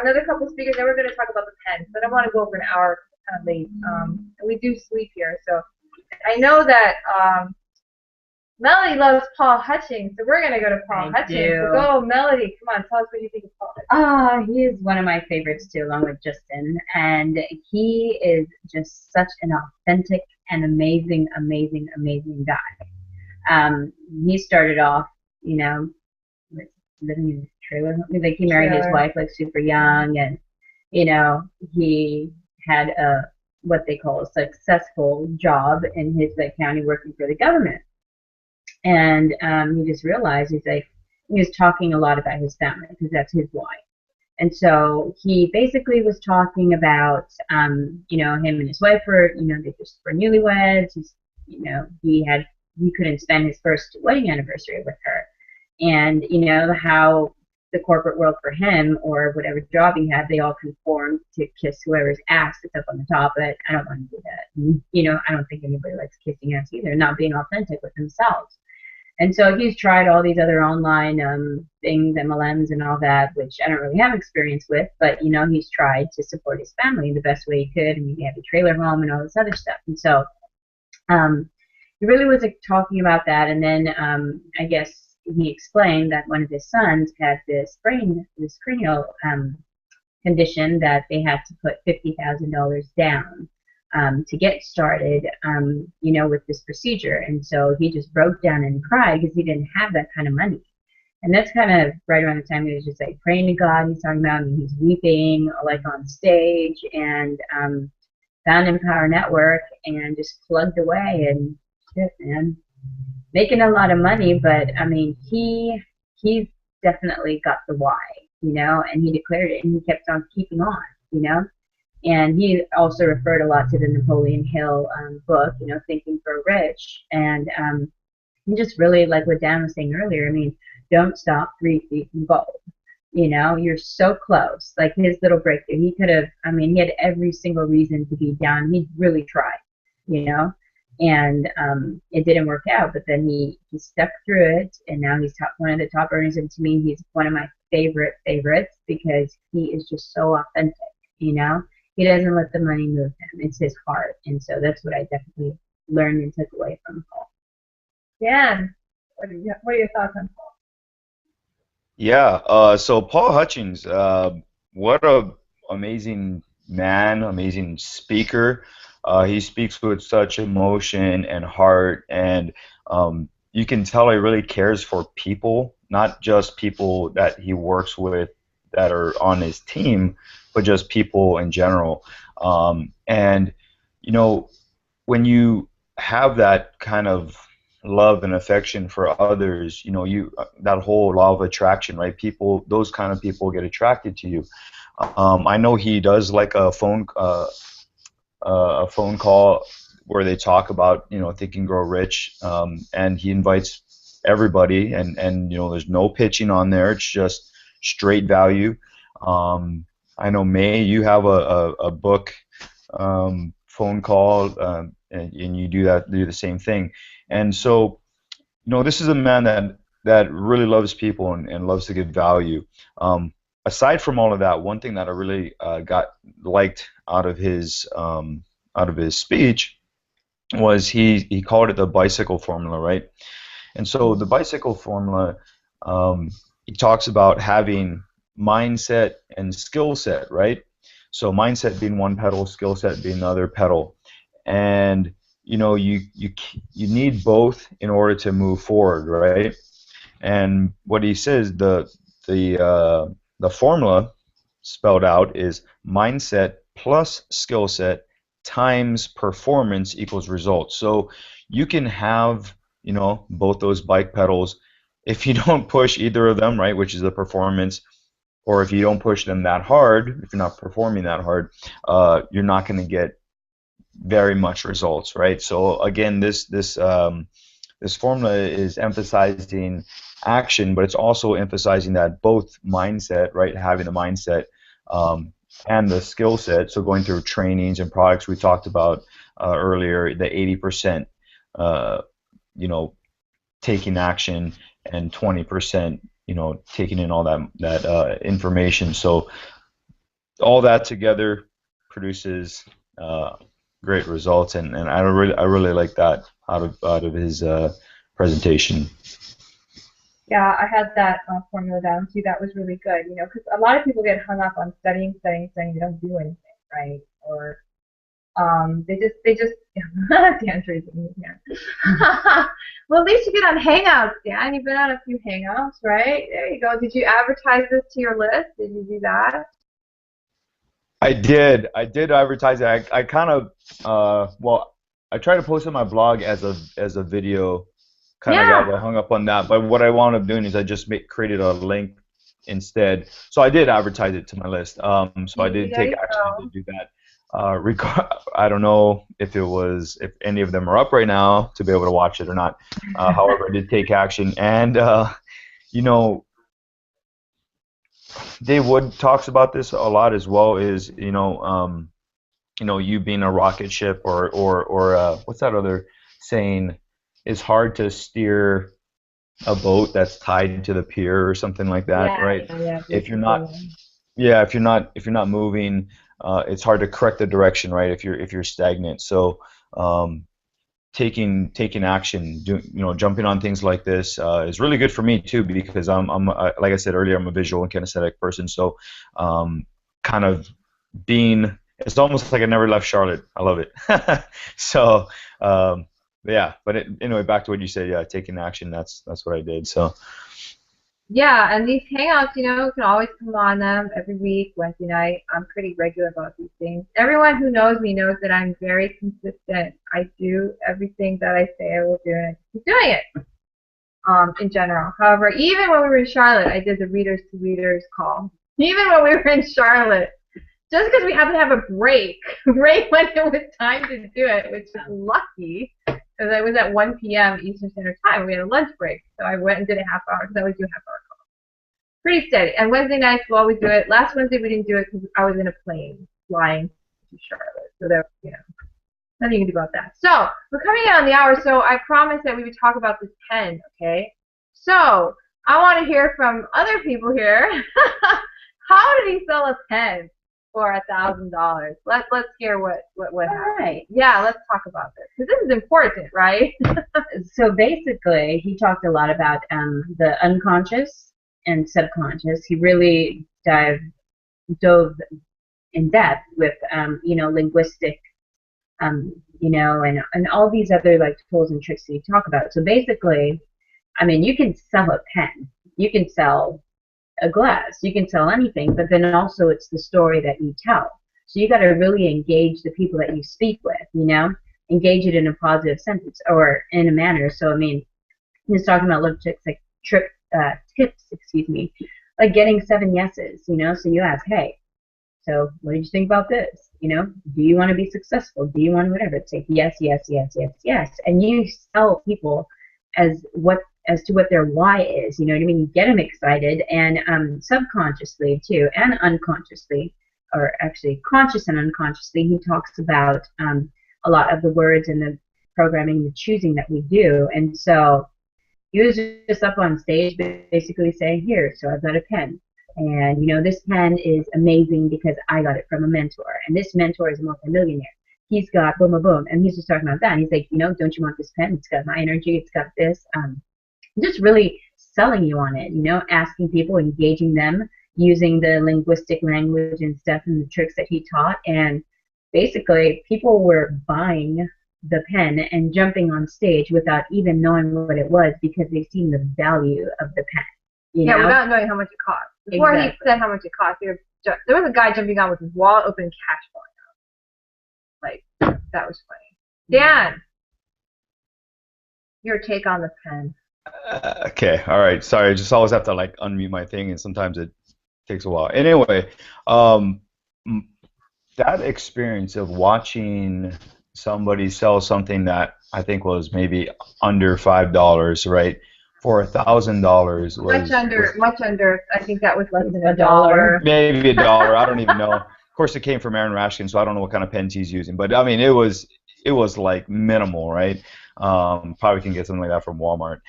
another couple speakers, then we're gonna talk about the pens. But I want to go over an hour kind of late. And we do sleep here, so I know that Melody loves Paul Hutchings, so we're gonna go to Paul Hutchings. So go, Melody. Come on, tell us what you think of Paul Hutchings. He is one of my favorites too, along with Justin, and he is just such an authentic and amazing, amazing, amazing guy. He started off, you know, living in a trailer. Like he married his wife like super young, and you know, he had what they call a successful job in his county working for the government. And he just realized he was talking a lot about his family because that's his why. And so he basically was talking about you know, him and his wife were, you know, they just were newlyweds. You know, he couldn't spend his first wedding anniversary with her, and you know how the corporate world for him or whatever job he had, they all conformed to kiss whoever's ass that's up on the top. But I don't want to do that. You know, I don't think anybody likes kissing ass either, not being authentic with themselves. And so he's tried all these other online things, MLMs and all that, which I don't really have experience with, but, you know, he's tried to support his family the best way he could, and he had a trailer home and all this other stuff. And so he really was talking about that, and then I guess he explained that one of his sons had this cranial condition that they had to put $50,000 down to get started, you know, with this procedure. And so he just broke down and cried because he didn't have that kind of money. And that's kind of right around the time he was just like praying to God. He's talking about, and he's weeping like on stage, and found Empower Network and just plugged away, and shit, man, making a lot of money. But I mean, he's definitely got the why, you know, and he declared it, and he kept on keeping on, you know. And he also referred a lot to the Napoleon Hill book, you know, Thinking for Rich. And he just really, like what Dan was saying earlier, I mean, don't stop 3 feet from gold. You know, you're so close. Like his little breakthrough, he could have, I mean, he had every single reason to be down. He really tried, you know, and it didn't work out. But then he stuck through it, and now he's one of the top earners. And to me, he's one of my favorites because he is just so authentic, you know. He doesn't let the money move him. It's his heart. And so that's what I definitely learned and took away from Paul. Dan, what are your thoughts on Paul? Yeah, so Paul Hutchings, what a amazing man, amazing speaker. He speaks with such emotion and heart, and you can tell he really cares for people, not just people that he works with that are on his team, but just people in general. And you know, when you have that kind of love and affection for others, you know, that whole law of attraction, right? People, those kind of people get attracted to you. I know he does like a phone call where they talk about, you know, Think and Grow Rich, and he invites everybody, and you know, there's no pitching on there. It's just straight value. I know, May, you have a book phone call, and you do the same thing. And so, you know, this is a man that really loves people and loves to give value. Aside from all of that, one thing that I really liked out of his speech was he called it the bicycle formula, right? And so the bicycle formula, he talks about having mindset and skill set, right? So mindset being one pedal, skill set being the other pedal, and you know, you need both in order to move forward, right? And what he says, the formula spelled out is mindset plus skill set times performance equals results. So you can have, you know, both those bike pedals. If you don't push either of them, right, which is the performance, or if you don't push them that hard, if you're not performing that hard, you're not going to get very much results, right? So again, this formula is emphasizing action, but it's also emphasizing that both mindset, right, having the mindset and the skill set. So going through trainings and products we talked about earlier, the 80%, you know, taking action, and 20%, taking in all that information. So all that together produces great results, and I really like that out of his presentation. Yeah, I had that formula down too. That was really good, because a lot of people get hung up on studying, studying, studying. They don't do anything, right? Or they just Dan's raising his hand. Well, at least you get on Hangouts, Dan. You've been on a few Hangouts, right? There you go. Did you advertise this to your list? Did you do that? I did advertise it. I kind of well, I tried to post on my blog as a video. Kind of Yeah. got hung up on that, but what I wound up doing is I just created a link instead. So I did advertise it to my list. So I did There take you action. I go. did do that. I don't know if any of them are up right now to be able to watch it or not. However, I did take action, and you know, Dave Wood talks about this a lot as well. Is you being a rocket ship, or what's that other saying? It's hard to steer a boat that's tied to the pier or something like that, Yeah, right? yeah, yeah, If you're basically. not, yeah, if you're not moving, it's hard to correct the direction, right? If you're stagnant. So taking action, jumping on things like this is really good for me too, because like I said earlier, I'm a visual and kinesthetic person. So kind of being, it's almost like I never left Charlotte. I love it. So yeah, but anyway, back to what you said. Yeah, taking action. That's what I did. So Yeah, and these hangouts, you can always come on them every week, Wednesday night. I'm pretty regular about these things. Everyone who knows me knows that I'm very consistent. I do everything that I say I will do, and I keep doing it, in general. However, even when we were in Charlotte, I did the readers to readers call. Even when we were in Charlotte, just because we happened to have a break, right when it was time to do it, which was lucky, because I was at 1 p.m. Eastern Standard Time. We had a lunch break, so I went and did a half hour, because I always do a half hour. Pretty steady. And Wednesday nights we'll always do it. Last Wednesday we didn't do it because I was in a plane flying to Charlotte. So there, nothing you can do about that. So we're coming in on the hour. So I promised that we would talk about this pen. Okay. So I want to hear from other people here. How did he sell a pen for $1,000? Let's hear what happened. All right. Yeah, let's talk about this because this is important, right? So basically, he talked a lot about the unconscious and subconscious. He really dove in depth with linguistic, and all these other like tools and tricks that you talk about. So basically, I mean, you can sell a pen, you can sell a glass, you can sell anything, but then also it's the story that you tell. So you got to really engage the people that you speak with, engage it in a positive sentence or in a manner. So I mean, he's talking about little tricks like tips, excuse me, like getting 7 yeses, So you ask, hey, so what did you think about this? Do you want to be successful? Do you want to whatever? It's like yes, yes, yes, yes, yes, and you sell people as to what their why is. You know what I mean? You get them excited, and subconsciously too, and unconsciously, or actually conscious and unconsciously, he talks about a lot of the words and the programming, the choosing that we do, and so he was just up on stage basically saying, here, so I've got a pen. And, this pen is amazing because I got it from a mentor. And this mentor is a multimillionaire. He's got boom, boom, boom. And he's just talking about that. And he's like, don't you want this pen? It's got my energy. It's got this. Just really selling you on it, asking people, engaging them, using the linguistic language and stuff and the tricks that he taught. And basically, people were buying the pen and jumping on stage without even knowing what it was because they've seen the value of the pen. Yeah, without knowing how much it cost. Before he said how much it cost, there was a guy jumping on with his wallet open and cash falling out. Like, that was funny. Dan, your take on the pen. okay, all right. Sorry, I just always have to like unmute my thing, and sometimes it takes a while. Anyway, that experience of watching somebody sell something that I think was maybe under $5, right, for $1,000 much under. I think that was less than $1. Maybe $1. I don't even know. Of course, it came from Aaron Rashkin, so I don't know what kind of pens he's using. But I mean, it was like minimal, right? Probably can get something like that from Walmart.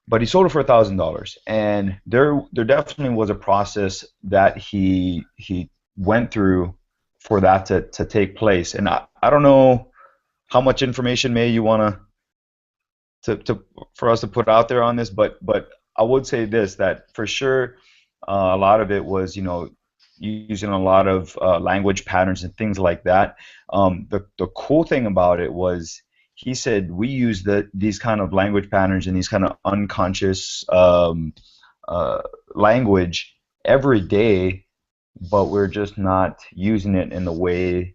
but he sold it for $1,000. And there definitely was a process that he went through for that to take place. And I don't know how much information may you want to for us to put out there on this, but I would say this, that for sure a lot of it was, using a lot of language patterns and things like that. The cool thing about it was he said we use these kind of language patterns and these kind of unconscious uh, language every day, but we're just not using it in the way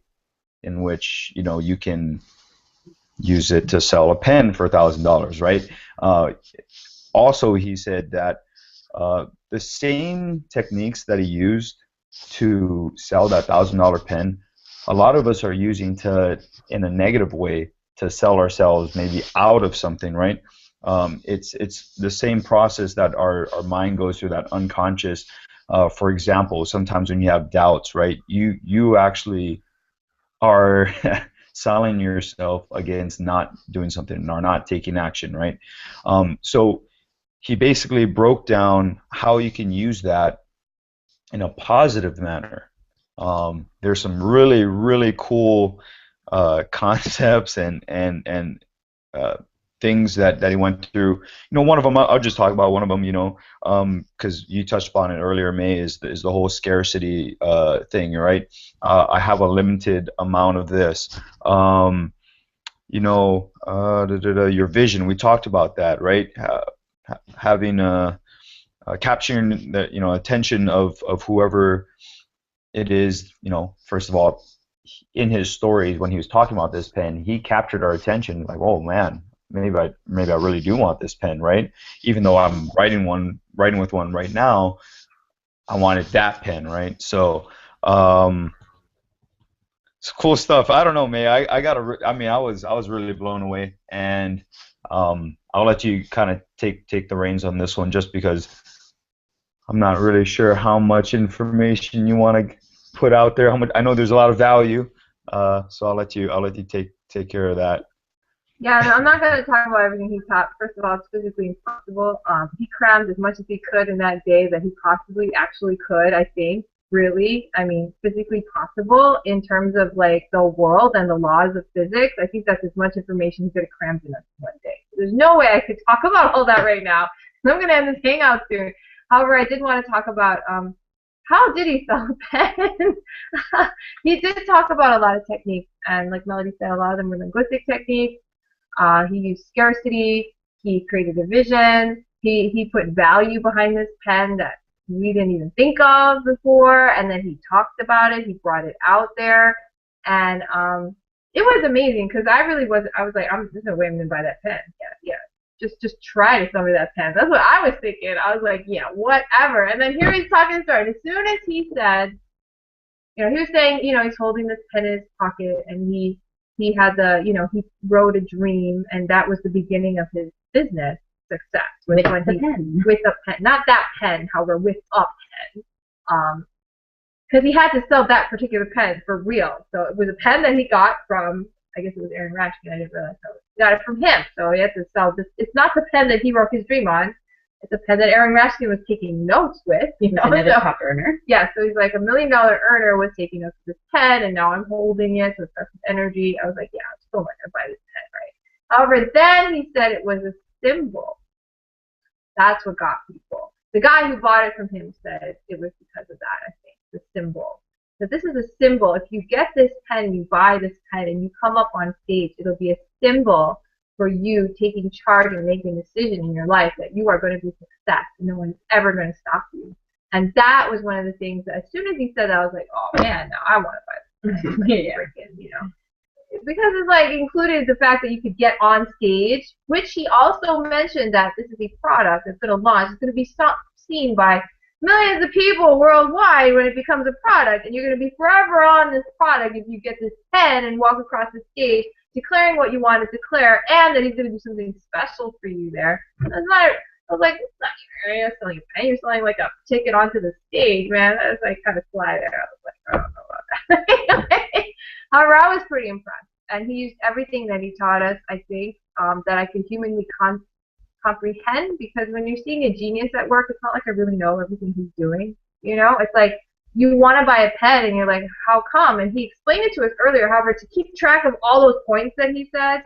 in which you can use it to sell a pen for $1,000, right? Uh, Also, he said that the same techniques that he used to sell that $1,000 pen, a lot of us are using to, in a negative way, to sell ourselves maybe out of something, right? It's the same process that our mind goes through, that unconscious. For example, sometimes when you have doubts, right, you actually are selling yourself against not doing something or not taking action, right? So he basically broke down how you can use that in a positive manner. There's some really, really cool concepts and uh, things that he went through. One of them, I'll just talk about one of them. Because you touched upon it earlier, May, is the whole scarcity thing, right? I have a limited amount of this. Your vision. We talked about that, right? Having capturing the attention of whoever it is. First of all, in his stories when he was talking about this pen, he captured our attention. Like, oh man, maybe I really do want this pen, right? Even though I'm writing with one right now, I wanted that pen, right? So it's cool stuff. I don't know, May. I got to. I mean, I was really blown away, and I'll let you kind of take the reins on this one, just because I'm not really sure how much information you want to put out there. How much I know there's a lot of value, so I'll let you take care of that. Yeah, no, I'm not going to talk about everything he taught. First of all, it's physically impossible. He crammed as much as he could in that day that he possibly actually could, I think. Really, I mean, physically possible in terms of like the world and the laws of physics. I think that's as much information he could have crammed in one day. There's no way I could talk about all that right now. I'm going to end this hangout soon. However, I did want to talk about how did he sell pens? He did talk about a lot of techniques, and like Melody said, a lot of them were linguistic techniques. He used scarcity. He created a vision. He put value behind this pen that we didn't even think of before, and then he talked about it. He brought it out there, and it was amazing because I really was. I was like, there's no way I'm gonna buy that pen. Yeah, yeah. Just try to sell me that pen. That's what I was thinking. I was like, yeah, whatever. And then here he's talking story. As soon as he said, he was saying, he's holding this pen in his pocket, and he had he wrote a dream, and that was the beginning of his business success. With the pen. With a pen, not that pen, however, with a pen. Because he had to sell that particular pen for real. So it was a pen that he got from, I guess it was Aaron Rashkin. I didn't realize that. He got it from him. So he had to sell this. It's not the pen that he wrote his dream on. It's a pen that Aaron Rashkin was taking notes with. Another top earner. Yeah, so he's like $1 million earner was taking notes with this pen, and now I'm holding it, so it's got some energy. I was like, yeah, I'm still not gonna buy this pen, right? However, then he said it was a symbol. That's what got people. The guy who bought it from him said it was because of that, I think, the symbol. That this is a symbol. If you get this pen, you buy this pen, and you come up on stage, it'll be a symbol for you taking charge and making a decision in your life that you are going to be success. No one's ever going to stop you. And that was one of the things that as soon as he said that, I was like, oh man, no, I want to buy this pen. Yeah. Because it's like included the fact that you could get on stage, which he also mentioned that this is a product that's going to launch. It's going to be seen by millions of people worldwide when it becomes a product, and you're going to be forever on this product if you get this pen and walk across the stage declaring what you want to declare, and that he's going to do something special for you there. I was like, it's not, you're selling a pen, you're selling like a ticket onto the stage, man. That was like kind of fly there. I was like, I don't know about that. However, I was pretty impressed, and he used everything that he taught us, I think, that I could humanly comprehend, because when you're seeing a genius at work, it's not like I really know everything he's doing. You know, it's like you want to buy a pen and you're like, how come? And he explained it to us earlier. However, to keep track of all those points that he said,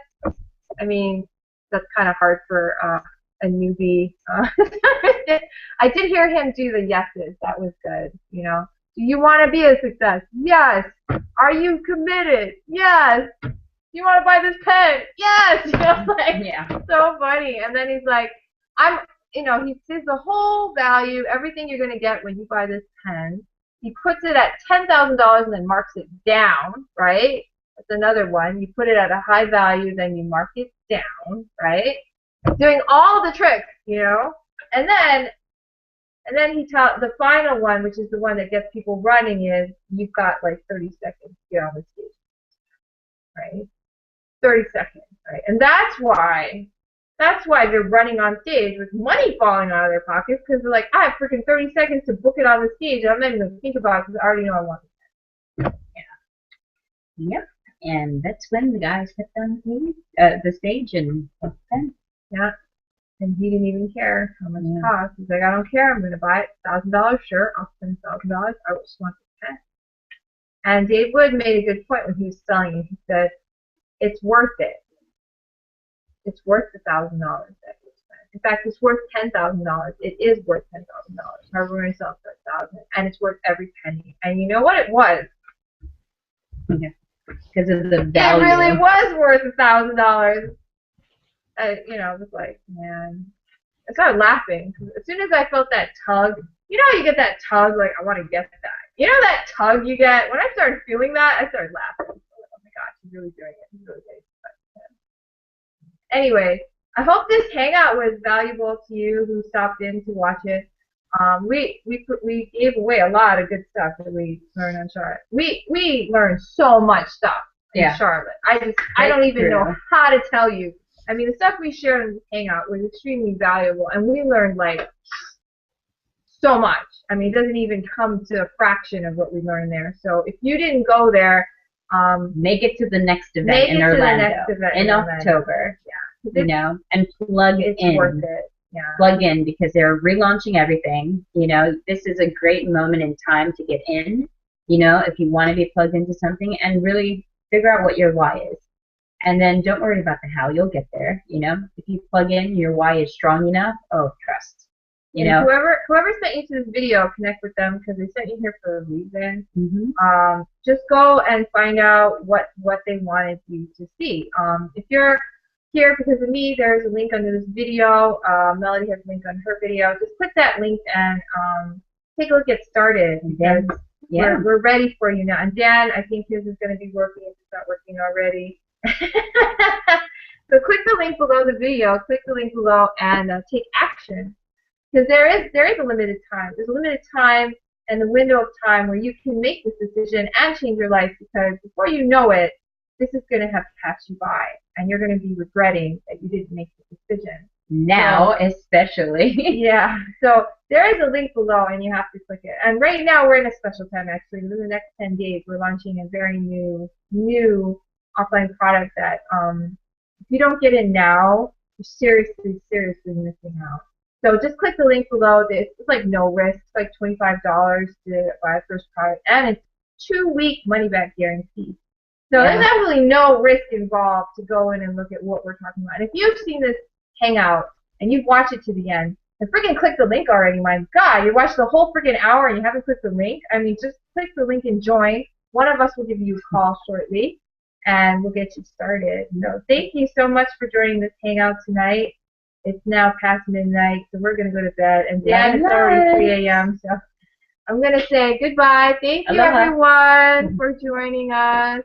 I mean, that's kind of hard for a newbie. I did hear him do the yeses. That was good. You know, do you want to be a success? Yes. Are you committed? Yes. You want to buy this pen? Yes. You know, like, Yeah. so funny. And then he's like, you know, he says the whole value, everything you're going to get when you buy this pen. He puts it at $10,000 and then marks it down, right? That's another one. You put it at a high value, then you mark it down, right? Doing all the tricks, you know? And then he tells the final one, which is the one that gets people running, is you've got like 30 seconds to get on the stage, right? 30 seconds, right? And that's why they're running on stage with money falling out of their pockets, because they're like, I have freaking 30 seconds to book it on the stage, and I'm not even going to think about it because I already know I want it. Yeah. Yep. And that's when the guys stepped on the stage and booked the pen. Yeah. And he didn't even care how much it cost. He's like, I don't care. I'm going to buy it. $1,000, sure. I'll spend $1,000. I just want the pen. And Dave Wood made a good point when he was selling it. He said, it's worth it. It's worth the $1,000 that you spent. In fact, it's worth $10,000. It is worth $10,000. However, we're going to sell it for $1,000, and it's worth every penny. And you know what it was? Yeah. Because of the value. It really was worth $1,000. You know, it was like, man. I started laughing. As soon as I felt that tug, you know how you get that tug, like, I want to get that. You know that tug you get? When I started feeling that, I started laughing. Oh my gosh, he's really doing it. He's really doing it. Anyway, I hope this hangout was valuable to you who stopped in to watch it. We gave away a lot of good stuff that we learned on Charlotte. We learned so much stuff in Charlotte. I don't even know how to tell you. I mean, the stuff we shared in the hangout was extremely valuable, and we learned like so much. I mean, it doesn't even come to a fraction of what we learned there. So if you didn't go there, make it to the next event in Orlando in October. Yeah. You know, and plug in. It's worth it. Yeah. Plug in, because they're relaunching everything. You know, this is a great moment in time to get in. You know, if you want to be plugged into something and really figure out what your why is. And then don't worry about the how, you'll get there. You know, if you plug in, your why is strong enough, trust. You know, whoever sent you to this video, connect with them, because they sent you here for a reason. Just go and find out what they wanted you to see. If you're here because of me, there's a link under this video. Melody has a link on her video. Just click that link and take a look at started, because we're ready for you now. And Dan, I think his is going to be working if it's not working already. So click the link below the video. Click the link below and take action. Because there is a limited time. There's a limited time and the window of time where you can make this decision and change your life, because before you know it, this is going to have passed you by, and you're going to be regretting that you didn't make the decision. Now, especially. Yeah. So there is a link below, and you have to click it. And right now, we're in a special time, actually. Within the next 10 days, we're launching a very new offline product that if you don't get in now, you're seriously missing out. So just click the link below. It's like no risk. It's like $25 to buy a first product, and it's 2-week money-back guarantee. So there's absolutely no risk involved to go in and look at what we're talking about. And if you've seen this hangout and you've watched it to the end, then freaking click the link already. My God, you watched the whole freaking hour and you haven't clicked the link. I mean, just click the link and join. One of us will give you a call shortly, and we'll get you started. So thank you so much for joining this hangout tonight. It's now past midnight, so we're going to go to bed. And Dan, it's already 3 a.m., so I'm going to say goodbye. Thank you, everyone, for joining us.